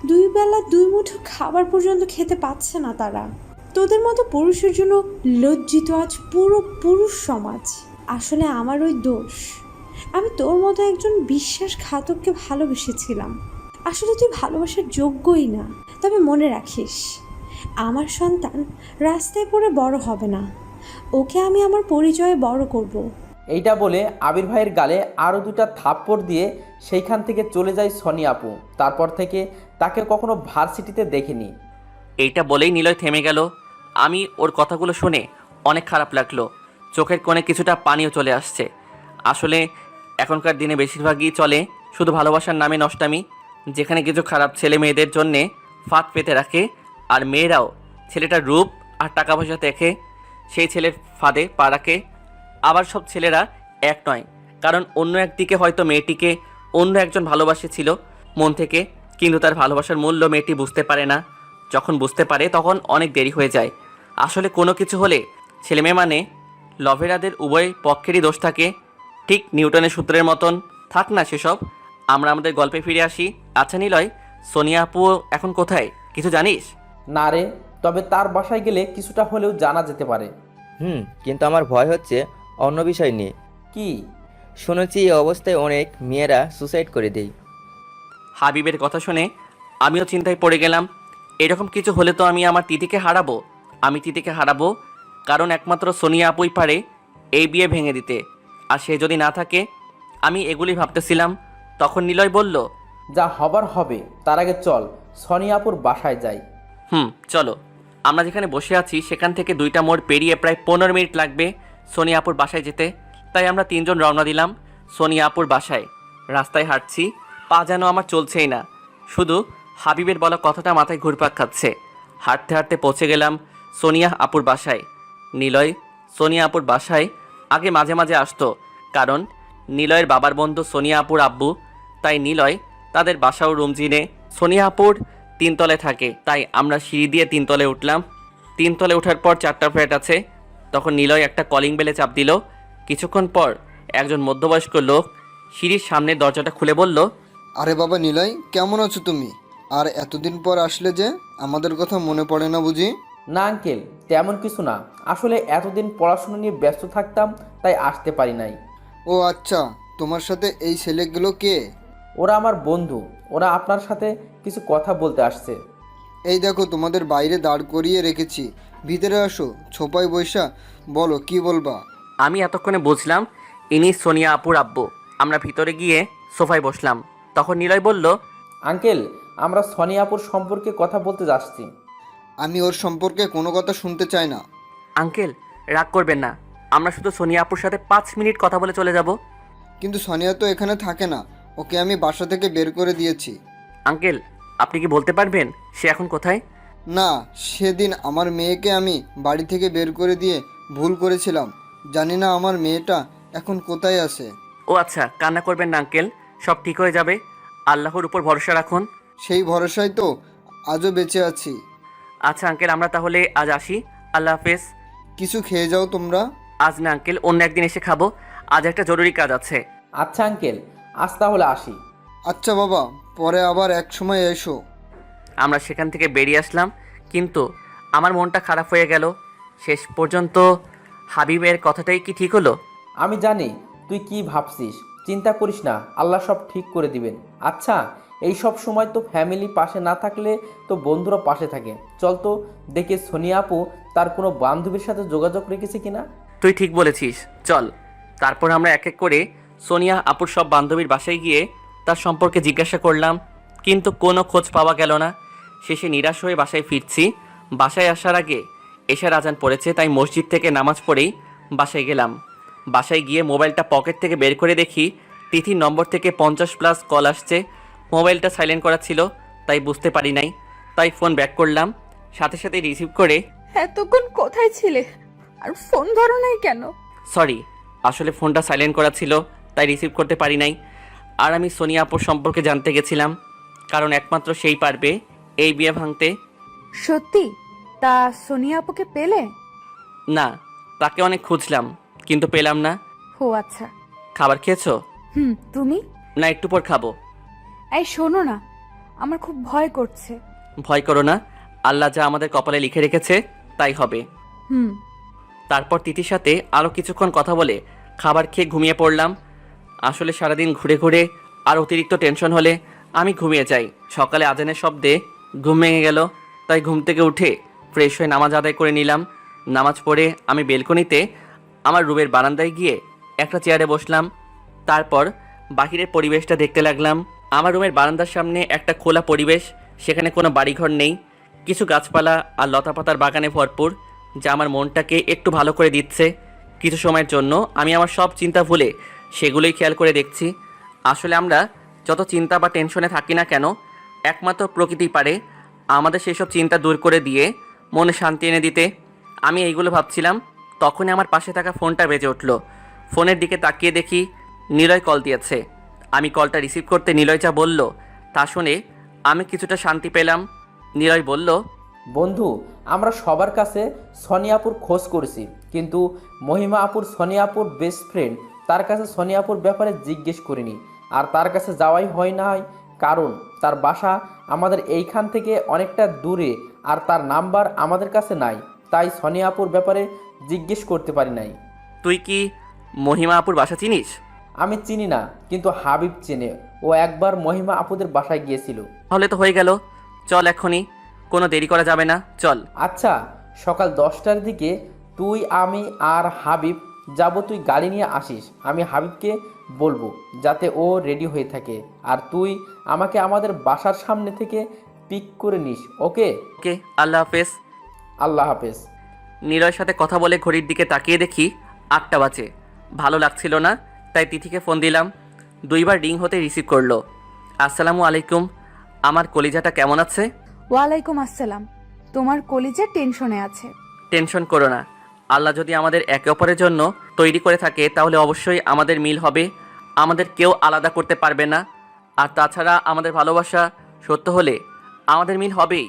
2 বেলা 2 মুঠো খাবার পর্যন্ত খেতে পাচ্ছে না তারা। তোদের মতো পুরুষের জন্য লজ্জিত আজ পুরো পুরুষ সমাজ। আসলে আমার ওই দোষ, আমি তোর মতো একজন বিশ্বাসঘাতককে ভালোবেসেছিলাম। আসলে তুই ভালোবাসার যোগ্যই না। তবে মনে রাখিস, আমার সন্তান রাস্তায় পড়ে বড় হবে না, ওকে আমি আমার পরিচয়ে বড় করব। এইটা বলে আবির ভাইয়ের গালে আরও 2টা থাপ্পড় দিয়ে সেইখান থেকে চলে যায় সোনিয়া আপু। তারপর থেকে তাকে কখনো ভার্সিটিতে দেখিনি। এইটা বলেই নিলয় থেমে গেল। আমি ওর কথাগুলো শুনে অনেক খারাপ লাগলো, চোখের কোণে কিছুটা পানিও চলে আসছে। আসলে এখনকার দিনে বেশিরভাগই চলে শুধু ভালোবাসার নামে নষ্টামি, যেখানে কিছু খারাপ ছেলে মেয়েদের জন্যে ফাঁদ পেতে রাখে, আর মেয়েরাও ছেলেটার রূপ আর টাকা পয়সা দেখে সেই ছেলের ফাঁদে পা রাখে। আবার সব ছেলেরা এক নয়, কারণ অন্য একদিকে হয়তো মেয়েটিকে অন্য একজন ভালোবাসেছিল মন থেকে, কিন্তু তার ভালোবাসার মূল্য মেয়েটি বুঝতে পারে না। যখন বুঝতে পারে তখন অনেক দেরি হয়ে যায়। আসলে কোনো কিছু হলে ছেলে মেয়ে মানে লভেরাদের উভয় পক্ষেরই দোষ থাকে, ঠিক নিউটনের সূত্রের মতন। থাক না সেসব, আমরা আমাদের গল্পে ফিরে আসি। আচ্ছা নিলয়, সোনিয়া আপু এখন কোথায় কিছু জানিস? না রে, তবে তার বাসায় গেলে কিছুটা হলেও জানা যেতে পারে। কিন্তু আমার ভয় হচ্ছে অন্য বিষয় নিয়ে। কি? শুনেছি এই অবস্থায় অনেক মেয়েরা সুসাইড করে দেয়। হাবিবের কথা শুনে আমিও চিন্তায় পড়ে গেলাম। এরকম কিছু হলে তো আমি আমার তিথিকে হারাবো। আমি তিথিকে হারাবো কারণ একমাত্র সোনিয়া আপুই পারে এই বিয়ে ভেঙে দিতে। আর সে যদি না থাকে, আমি এগুলি ভাবতেছিলাম। তখন নিলয় বলল, যা হবার হবে, তার আগে চল সোনিয়া আপুর বাসায় যাই। চলো। আমরা যেখানে বসে আছি সেখান থেকে 2টা মোড় পেরিয়ে প্রায় 15 মিনিট লাগবে সোনিয়া আপুর বাসায় যেতে। তাই আমরা 3 জন রওনা দিলাম সোনিয়া আপুর বাসায়। রাস্তায় হাঁটছি, পা যেন আমার চলছেই না, শুধু হাবিবের বলা কথাটা মাথায় ঘুরপাক খাচ্ছে। হাঁটতে হাঁটতে পৌঁছে গেলাম সোনিয়া আপুর বাসায়। নিলয় সোনিয়া আপুর বাসায় আগে মাঝে মাঝে আসতো, কারণ নিলয়ের বাবার বন্ধু সোনিয়া আপুর আব্বু, তাই নিলয় তাদের বাসাও রুম চিনে। সোনিয়া আপুর 3 তলায় থাকে, তাই আমরা সিঁড়ি দিয়ে 3 তলায় উঠলাম। 3 তলে ওঠার পর 4টা ফ্ল্যাট আছে। তখন নিলয় একটা কলিং বেলে চাপ দিল। কিছুক্ষণ পর একজন মধ্যবয়স্ক লোক সিঁড়ির সামনে দরজাটা খুলে বলল, আরে বাবা নিলয়, কেমন আছো তুমি? আর এতদিন পর আসলে যে, আমাদের কথা মনে পড়ে না বুঝি? না আঙ্কেল, তেমন কিছু না। আসলে এতদিন পড়াশোনা নিয়ে ব্যস্ত থাকতাম, তাই আসতে পারি নাই। ও আচ্ছা, তোমার সাথে এই ছেলেগুলো কে? ওরা আমার বন্ধু। ওরা আপনার সাথে কিছু কথা বলতে আসছে। এই দেখো, তোমাদের বাইরে দাঁড় করিয়ে রেখেছি, ভিতরে আসো। ছোপাই বৈশা বলো, কি বলবা? আমি এতক্ষণে বুঝলাম ইনি সোনিয়া আপুর আব্বু। আমরা ভিতরে গিয়ে সোফায় বসলাম। তখন নিলয় বলল, আঙ্কেল, আমরা সোনিয়াপুর সম্পর্কে কথা বলতে যাচ্ছি। আমি ওর সম্পর্কে কোনো কথা শুনতে চাই না। আঙ্কেল রাগ করবেন না, আমরা শুধু সোনিয়া আপুর সাথে 5 মিনিট কথা বলে চলে যাব। কিন্তু সোনিয়া তো এখানে থাকে না, ওকে আমি বাসা থেকে বের করে দিয়েছি। আঙ্কেল আপনি কি বলতে পারবেন সে এখন কোথায়? না, সেদিন আমার মেয়েকে আমি বাড়ি থেকে বের করে দিয়ে ভুল করেছিলাম। জানি না আমার মেয়েটা এখন কোথায় আছে। ও আচ্ছা, কান্না করবেন না আঙ্কেল, সব ঠিক হয়ে যাবে। আল্লাহর উপর ভরসা রাখুন। সেই ভরসায় তো আজও বেঁচে আছি। আচ্ছা আঙ্কেল, আমরা তাহলে আজ আসি। আল্লাহ হাফেজ। কিছু খেয়ে যাও তোমরা। আজ না আঙ্কেল, অন্য একদিন এসে খাবো। আজ একটা জরুরি কাজ আছে। আচ্ছা আঙ্কেল, আজ তাহলে আসি। আচ্ছা বাবা, পরে আবার এক সময় এসো। আমরা সেখান থেকে বেরিয়ে আসলাম, কিন্তু আমার মনটা খারাপ হয়ে গেল। শেষ পর্যন্ত হাবিবের কথাটাই কি ঠিক হলো? আমি জানি তুই কি ভাবছিস। চিন্তা করিস না, আল্লাহ সব ঠিক করে দিবেন। আচ্ছা, এই সব সময় তো ফ্যামিলি পাশে না থাকলে তো বন্ধুরা পাশে থাকে। চল তো দেখে সোনিয়া আপু তার কোনো বান্ধবীর সাথে যোগাযোগ রেখেছে কিনা। তুই ঠিক বলেছিস, চল। তারপর আমরা এক এক করে সোনিয়া আপুর সব বান্ধবীর বাসায় গিয়ে তার সম্পর্কে জিজ্ঞাসা করলাম, কিন্তু কোনো খোঁজ পাওয়া গেল না। শেষে নিরাশ হয়ে বাসায় ফিরছি। বাসায় আসার আগে এশার আজান পড়েছে, তাই মসজিদ থেকে নামাজ পড়েই বাসায় গেলাম। বাসায় গিয়ে মোবাইলটা পকেট থেকে বের করে দেখি তিথির নম্বর থেকে 50+ কল আসছে। মোবাইলটা সাইলেন্ট করা ছিল, তাই বুঝতে পারি নাই। তাই ফোন ব্যাক করলাম, সাথে সাথে রিসিভ করে, এতক্ষণ কোথায় ছিলে আর ফোন ধরো নাই কেন? সরি, আসলে ফোনটা সাইলেন্ট করা ছিল, তাই রিসিভ করতে পারি নাই। আর আমি সোনিয়া আপুর সম্পর্কে জানতে গেছিলাম, কারণ একমাত্র সেই পারবে এই বিয়ে ভাঙতে। সত্যি? তা সোনিয়া আপুকে পেলে? না, তাকে অনেক খুঁজলাম কিন্তু পেলাম না। ও আচ্ছা। খাবার খেয়েছো? তুমি? না, একটু পর খাবো। এই শোনো না, আমার খুব ভয় করছে। ভয় করো না, আল্লাহ যা আমাদের কপালে লিখে রেখেছে তাই হবে। তারপর তিথির সাথে আরও কিছুক্ষণ কথা বলে খাবার খেয়ে ঘুমিয়ে পড়লাম। আসলে সারাদিন ঘুরে ঘুরে আর অতিরিক্ত টেনশন হলে আমি ঘুমিয়ে যাই। সকালে আজানের শব্দে ঘুম ভেঙে গেল, তাই ঘুম থেকে উঠে ফ্রেশ হয়ে নামাজ আদায় করে নিলাম। নামাজ পড়ে আমি বেলকনিতে আমার রুমের বারান্দায় গিয়ে একটা চেয়ারে বসলাম। তারপর বাহিরের পরিবেশটা দেখতে লাগলাম। আমার রুমের বারান্দার সামনে একটা খোলা পরিবেশ, সেখানে কোনো বাড়িঘর নেই, কিছু গাছপালা আর লতাপাতার বাগানে ভরপুর, যা আমার মনটাকে একটু ভালো করে দিচ্ছে। কিছু সময়ের জন্য আমি আমার সব চিন্তা ভুলে সেগুলোই খেয়াল করে দেখছি। আসলে আমরা যত চিন্তা বা টেনশনে থাকি না কেন, একমাত্র প্রকৃতি পারে আমাদের সেসব চিন্তা দূর করে দিয়ে মনে শান্তি এনে দিতে। আমি এইগুলো ভাবছিলাম, তখনই আমার পাশে থাকা ফোনটা বেজে উঠল। ফোনের দিকে তাকিয়ে দেখি নিলয় কল দিয়েছে। আমি কলটা রিসিভ করতে নিলয় যা বলল তা শুনে আমি কিছুটা শান্তি পেলাম। নিলয় বলল, বন্ধু, আমরা সবার কাছে সোনিয়া আপুর খোঁজ করেছি, কিন্তু মহিমা আপুর সোনিয়া আপুর বেস্ট ফ্রেন্ড, তার কাছে সোনিয়া আপুর ব্যাপারে জিজ্ঞেস করিনি। আর তার কাছে যাওয়াই হয় নাই, কারণ তার বাসা আমাদের এইখান থেকে অনেকটা দূরে, আর তার নাম্বার আমাদের কাছে নাই, তাই সোনিয়া আপুর ব্যাপারে জিজ্ঞেস করতে পারি নাই। তুই কি মহিমা আপুর বাসা চিনিস? আমি চিনি না, কিন্তু হাবিব চেনে। ও একবার মহিমা আপুদের বাসায় গিয়েছিল। তাহলে তো হয়ে গেল, চল এখনই, কোনো দেরি করা যাবে না, চল। আচ্ছা, সকাল 10টার দিকে তুই, আমি আর হাবিব যাব। তুই গাড়ি নিয়ে আসিস। আমি হাবিবকে বলবো যাতে ও রেডি হয়ে থাকে, আর তুই আমাকে আমাদের বাসার সামনে থেকে পিক করে নিস। ওকে? ওকে, আল্লাহ হাফেজ। আল্লাহ হাফেজ। নিলয়ের সাথে কথা বলে ঘড়ির দিকে তাকিয়ে দেখি 8টা বাজে। ভালো লাগছিল না, তাই তিথিকে ফোন দিলাম। 2বার রিং হতে রিসিভ করলো। আসসালামু আলাইকুম, আমার কলিজাটা কেমন আছে? ওয়ালাইকুম আসসালাম। তোমার কলিজা টেনশনে আছে। টেনশন করো না, আল্লাহ যদি আমাদের একে অপরের জন্য তৈরি করে থাকে তাহলে অবশ্যই আমাদের মিল হবে। আমাদের কেউ আলাদা করতে পারবে না। আর তাছাড়া আমাদের ভালোবাসা সত্য হলে আমাদের মিল হবেই।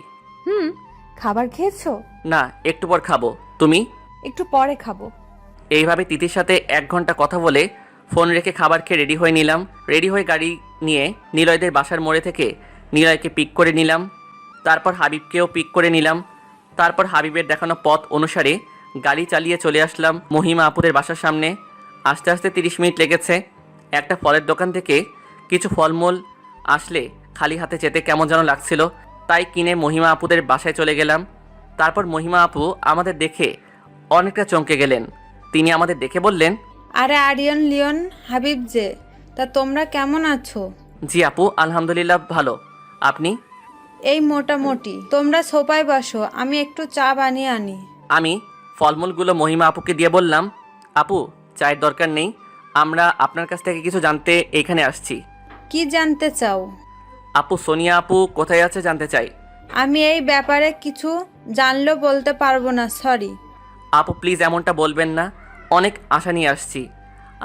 খাবার খেয়েছো? না, একটু পর খাবো। তুমি? একটু পরে খাবো। এইভাবে তিতির সাথে 1 ঘন্টা কথা বলে ফোন রেখে খাবার খেয়ে রেডি হয়ে নিলাম। রেডি হয়ে গাড়ি নিয়ে নিলয়দের বাসার মোড়ে থেকে নিলয়কে পিক করে নিলাম। তারপর হাবিবকেও পিক করে নিলাম। তারপর হাবিবের দেখানো পথ অনুসারে গাড়ি চালিয়ে চলে আসলাম মহিমা আপুদের বাসার সামনে। আস্তে আস্তে 30 মিনিট লেগেছে। একটা ফলের দোকান থেকে কিছু ফলমূল আসলে খালি হাতে যেতে কেমন যেন লাগছিল, তাই কিনে মহিমা আপুদের বাসায় চলে গেলাম। তারপর মহিমা আপু আমাদের দেখে অনেকটা চমকে গেলেন। তিনি আমাদের দেখে বললেন, আরে আরিয়ান, লিওন, হাবিব যে, তা তোমরা কেমন আছো? জি আপু, আলহামদুলিল্লাহ ভালো। আপনি? এই মোটামুটি। তোমরা সোফায় বসো, আমি একটু চা বানিয়ে আনি। আমি ফলমূলগুলো মহিমা আপুকে দিয়ে বললাম, আপু চায়ের দরকার নেই, আমরা আপনার কাছ থেকে কিছু জানতে এইখানে আসছি। কি জানতে চাও? আপু, সোনিয়া আপু কোথায় আছে জানতে চাই। আমি এই ব্যাপারে কিছু জানলেও বলতে পারবো না, সরি। আপু প্লিজ এমনটা বলবেন না, অনেক আশা নিয়ে আসছি।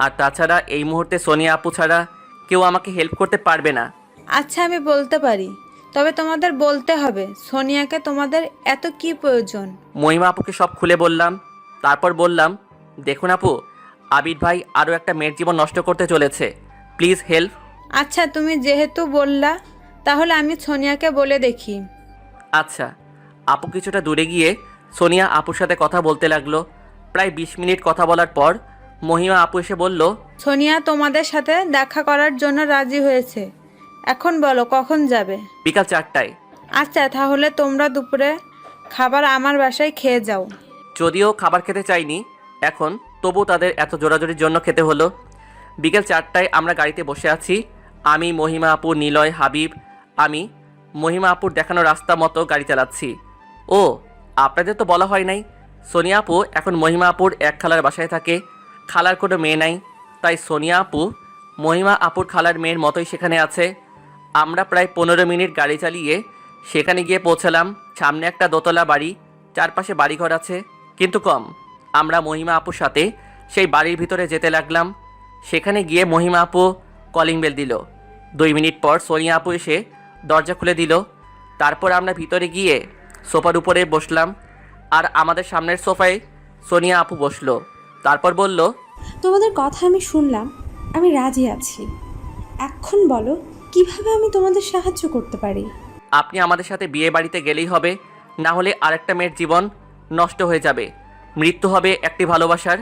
আর তাছাড়া এই মুহূর্তে সোনিয়া আপু ছাড়া কেউ আমাকে হেল্প করতে পারবে না। আচ্ছা, আমি বলতে পারি, তবে তোমাদের বলতে হবে সোনিয়াকে তোমাদের এত কি প্রয়োজন। মহিমা আপুকে সব খুলে বললাম। তারপর বললাম, দেখুন আপু, আবির ভাই আরও একটা মেয়ের জীবন নষ্ট করতে চলেছে, প্লিজ হেল্প। আচ্ছা, তুমি যেহেতু বললা, তাহলে আমি সোনিয়াকে বলে দেখি। আচ্ছা। আপু কিছুটা দূরে গিয়ে সোনিয়া আপুর সাথে কথা বলতে লাগলো। প্রায় 20 মিনিট কথা বলার পর মহিমা আপু এসে বলল, সোনিয়া তোমাদের সাথে দেখা করার জন্য রাজি হয়েছে। এখন বলো কখন যাবে? বিকাল 4টায়। আচ্ছা, তাহলে তোমরা দুপুরে খাবার আমার বাসায় খেয়ে যাও। যদিও খাবার খেতে চাইনি এখন, তবু তাদের এত জোরাজোরির জন্য খেতে হলো। বিকেল 4টায় আমরা গাড়িতে বসে আছি, আমি, মহিমা আপু, নিলয়, হাবিব। আমি মহিমা আপুর দেখানো রাস্তা মতো গাড়ি চালাচ্ছি। ও, আপনাদের তো বলা হয় নাই, সোনিয়া আপু এখন মহিমা আপুর এক খালার বাসায় থাকে। খালার কোনো মেয়ে নাই, তাই সোনিয়া আপু মহিমা আপুর খালার মেয়ের মতোই সেখানে আছে। আমরা প্রায় 15 মিনিট গাড়ি চালিয়ে সেখানে গিয়ে পৌঁছালাম। সামনে একটা দোতলা বাড়ি, চারপাশে বাড়িঘর আছে কিন্তু কম। আমরা মহিমা আপুর সাথে সেই বাড়ির ভিতরে যেতে লাগলাম। সেখানে গিয়ে মহিমা আপু কলিং বেল দিল। 2 মিনিট পর সোনিয়া আপু এসে দরজা খুলে দিল। তারপর আমরা ভিতরে গিয়ে সোফার উপরে বসলাম, আর আমাদের সামনের সোফায় সোনিয়া আপু বসলো। তারপর বলল, তোমাদের কথা আমি শুনলাম, আমি রাজি আছি। এখন বলো কিভাবে আমি তোমাদের সাহায্য করতে পারি? আপনি আমাদের সাথে বিয়ে বাড়িতে গেলেই হবে, না হলে আরেকটা মেয়ের জীবন নষ্ট হয়ে যাবে, মৃত্যু হবে একটি ভালোবাসার।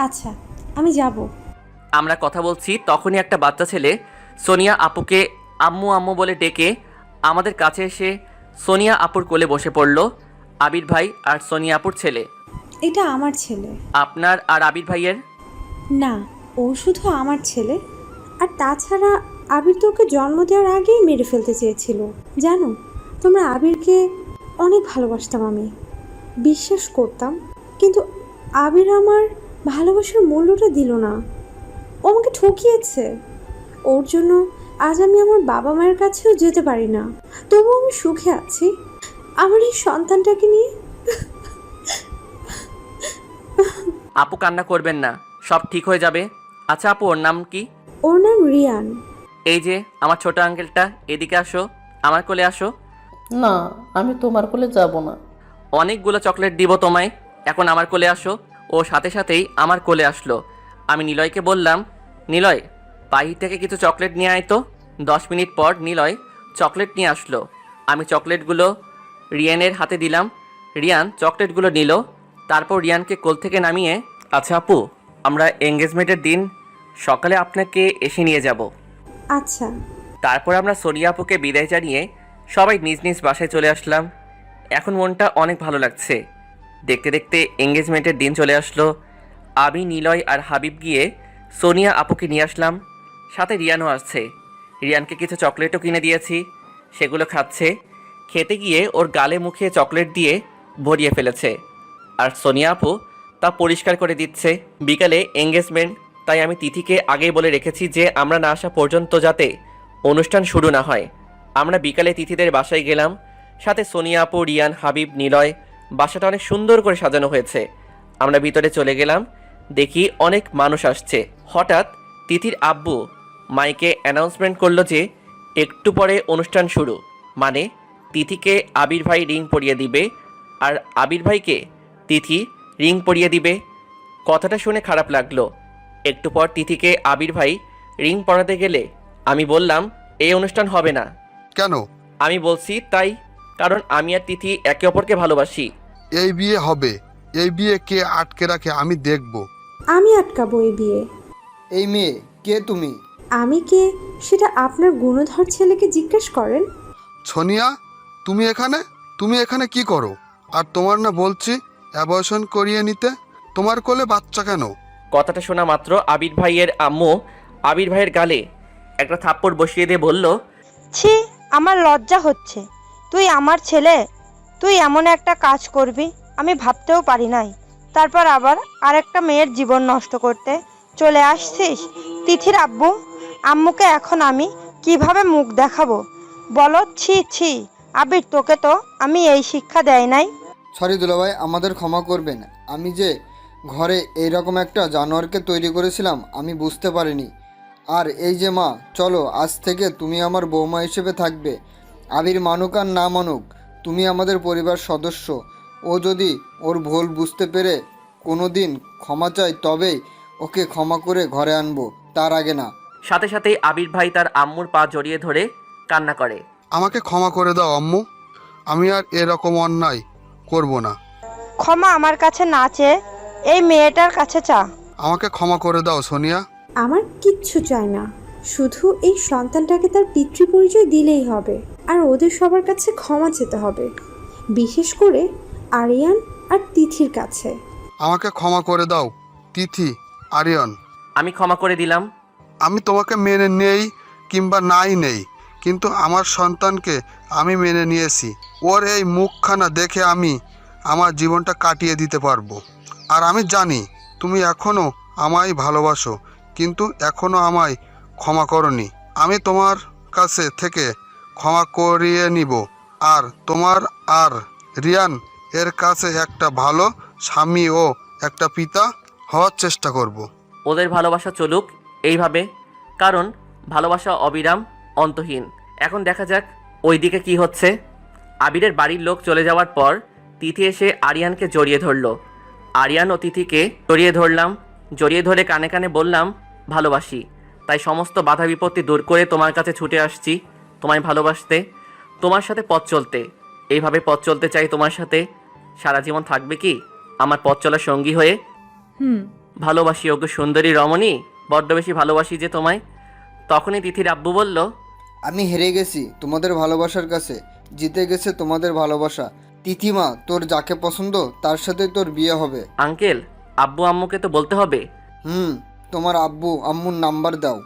আচ্ছা, আমি যাব। আমরা কথা বলছি তখনই একটা বাচ্চা ছেলে সোনিয়া আপুকে আম্মু আম্মু বলে ডেকে আমাদের কাছে এসে সোনিয়া আপুর কোলে বসে পড়ল। আবির ভাই আর সোনিয়া আপুর ছেলে। এটা আমার ছেলে। আপনার আর আবির ভাইয়ের? না, ও শুধু আমার ছেলে। আর তাছাড়া আবির তো ওকে জন্ম দেওয়ার আগেই মেরে ফেলতে চেয়েছিল। জানো, তোমরা আবিরকে অনেক ভালোবাসতাম, আমি বিশ্বাস করতাম, কিন্তু আবির আমার ভালোবাসার মূল্যটা দিল না। ও আমাকে ঠকিয়েছে। ওর জন্য আজ আমি আমার বাবা মায়ের কাছেও যেতে পারি না, তবুও আমি সুখে আছি আমার এই সন্তানটাকে নিয়ে। আপু কান্না করবেন না, সব ঠিক হয়ে যাবে। আচ্ছা আপু, ওর নাম কি? ওর নাম রিয়ান। এই যে আমার ছোট আঙ্কেলটা, এদিকে আসো, আমার কোলে আসো। না, আমি তোমার কোলে যাব না। অনেকগুলো চকলেট দিব তোমায়, এখন আমার কোলে আসো। ও সাথে সাথেই আমার কোলে আসলো। আমি নিলয়কে বললাম, নিলয় বাহির থেকে কিছু চকলেট নিয়ে আয় তো। 10 মিনিট পর নিলয় চকলেট নিয়ে আসলো। আমি চকলেটগুলো রিয়ানের হাতে দিলাম। রিয়ান চকলেটগুলো নিল। তারপর রিয়ানকে কোল থেকে নামিয়ে, আচ্ছা আপু, আমরা এঙ্গেজমেন্টের দিন সকালে আপনাকে এসে নিয়ে যাব। আচ্ছা। তারপর আমরা সোনিয়া আপুকে বিদায় জানিয়ে সবাই নিজ নিজ বাসায় চলে আসলাম। এখন মনটা অনেক ভালো লাগছে। দেখতে দেখতে এঙ্গেজমেন্টের দিন চলে আসলো। আমি, নিলয় আর হাবিব গিয়ে সোনিয়া আপুকে নিয়ে আসলাম। সাথে রিয়ানও আসছে। রিয়ানকে কিছু চকলেটও কিনে দিয়েছি, সেগুলো খাচ্ছে। খেতে গিয়ে ওর গালে মুখে চকলেট দিয়ে ভরিয়ে ফেলেছে, আর সোনিয়া আপু তা পরিষ্কার করে দিচ্ছে। বিকালে এঙ্গেজমেন্ট, তাই আমি তিথিকে আগেই বলে রেখেছি যে আমরা না আসা পর্যন্ত যাতে অনুষ্ঠান শুরু না হয়। আমরা বিকালে তিথিদের বাসায় গেলাম, সাথে সোনিয়া আপু, রিয়ান, হাবিব, নিলয়। বাসাটা অনেক সুন্দর করে সাজানো হয়েছে। আমরা ভিতরে চলে গেলাম, দেখি অনেক মানুষ আসছে। হঠাৎ তিথির আব্বু মাইকে অ্যানাউন্সমেন্ট করলো যে একটু পরে অনুষ্ঠান শুরু, মানে তিথিকে আবির ভাই রিং পরিয়ে দিবে আর আবির ভাইকে তিথি রিং পরিয়ে দিবে। কথাটা শুনে খারাপ লাগলো। একটু পর তিথিকে আবির ভাই রিং পরাতে গেলে আমি বললাম, এই অনুষ্ঠান হবে না। কেন? আমি বলছি তাই, কারণ আমি আর তিথি একে অপরকে ভালোবাসি। এই বিয়ে হবে। এই বিয়ে কে আটকে রাখে আমি দেখব। আমি আটকাবো এই বিয়ে। এই মেয়ে কে তুমি? আমি কে সেটা আপনার গুণধর ছেলেকে জিজ্ঞেস করেন। সোনিয়া, তুমি এখানে কি করো? আর তোমার না বলছি অ্যাবর্শন করিয়ে নিতে, তোমার কোলে বাচ্চা কেন? কথাটা শোনা মাত্র আবির ভাইয়ের আম্মু আবির ভাইয়ের গালে একটা থাপ্পড় বসিয়ে দিয়ে বলল, ছি, আমার লজ্জা হচ্ছে। তুই আমার ছেলে, তুই এমন একটা কাজ করবি আমি ভাবতেও পারি নাই। তারপর আবার আরেকটা মেয়ের জীবন নষ্ট করতে চলে আসছিস। তিথির আম্মুকে এখন আমি কিভাবে মুখ দেখাবো বলো? ছি ছি, আবির তোকে তো আমি এই শিক্ষা দেয় নাই। সরি দুলাভাই, আমাদের ক্ষমা করবেন। আমি যে ঘরে এইরকম একটা জানোয়ারকে তৈরি করেছিলাম আমি বুঝতে পারিনি। আর এই যে মা, চলো আজ থেকে তুমি আমার বৌমা হিসেবে থাকবে। আবির মানুক আর না মানুক, তুমি আমাদের পরিবার সদস্য। ও যদি ওর ভুল বুঝতে পেরে কোনো দিন ক্ষমা চায় তবেই ওকে ক্ষমা করে ঘরে আনবো, তার আগে না। সাথে সাথেই আবির ভাই তার আম্মুর পা জড়িয়ে ধরে কান্না করে। আমাকে ক্ষমা করে দাও আম্মু, আমি আর এরকম অন্যায় করব না। ক্ষমা আমার কাছে না চেয়ে এই মেয়েটার কাছে চা। আমাকে ক্ষমা করে দাও সোনিয়া। আমার কিচ্ছু চাই না, শুধু এই সন্তানটাকে তার পিতৃ পরিচয় দিলেই হবে। আর ওদের সবার কাছে ক্ষমা চেতে হবে, বিশেষ করে আরিয়ান আর তিথির কাছে। আমাকে ক্ষমা করে দাও তিথি, আরিয়ান। আমি ক্ষমা করে দিলাম। আমি তোমাকে মেনে নেই কিংবা নাই নেই, কিন্তু আমার সন্তানকে আমি মেনে নিয়েছি। ওর এই মুখখানা দেখে আমি আমার জীবনটা কাটিয়ে দিতে পারবো। আর আমি জানি তুমি এখনও আমায় ভালোবাসো, কিন্তু এখনও আমায় ক্ষমা করনি। আমি তোমার কাছে থেকে ক্ষমা করিয়ে নিব, আর তোমার আর রিয়ান এর কাছে একটা ভালো স্বামী ও একটা পিতা হওয়ার চেষ্টা করব। ওদের ভালোবাসা চলুক এইভাবে, কারণ ভালোবাসা অবিরাম, অন্তহীন। এখন দেখা যাক ওইদিকে কি হচ্ছে। আবিরের বাড়ির লোক চলে যাওয়ার পর তিথি এসে আরিয়ানকে জড়িয়ে ধরলো। আরিয়ান ও তিথিকে জড়িয়ে ধরলাম। জড়িয়ে ধরে কানে কানে বললাম, ভালোবাসি, তাই সমস্ত বাধা বিপত্তি দূর করে তোমার কাছে ছুটে আসছি তোমায় ভালোবাসতে, তোমার সাথে পথ চলতে। এইভাবে পথ চলতে চাই তোমার সাথে। সারা জীবন থাকবে কি আমার পথ চলার সঙ্গী হয়ে? ভালোবাসি ওগো সুন্দরী রমণী, বড্ড বেশি ভালোবাসি যে তোমায়। তখনই তিথির আব্বু বলল, আমি হেরে গেছি তোমাদের ভালোবাসার কাছে, জিতে গেছে তোমাদের ভালোবাসা। তিথিমা, তোর যাকে পছন্দ তার সাথে তোর বিয়ে হবে। আঙ্কেল, আব্বু আম্মুকে তো বলতে হবে। তোমার আব্বু আম্মুর নাম্বার দাও।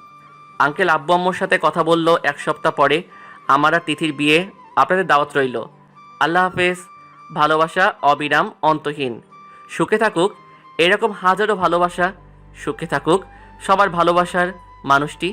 আঙ্কেল আব্বু আম্মুর সাথে কথা বলল। 1 সপ্তাহ পরে আমার আর তিথির বিয়ে। আপনাদের দাওয়াত রইল। আল্লাহ হাফেজ। ভালোবাসা অবিরাম, অন্তহীন। সুখে থাকুক এরকম হাজারো ভালোবাসা। সুখে থাকুক সবার ভালোবাসার মানুষটি।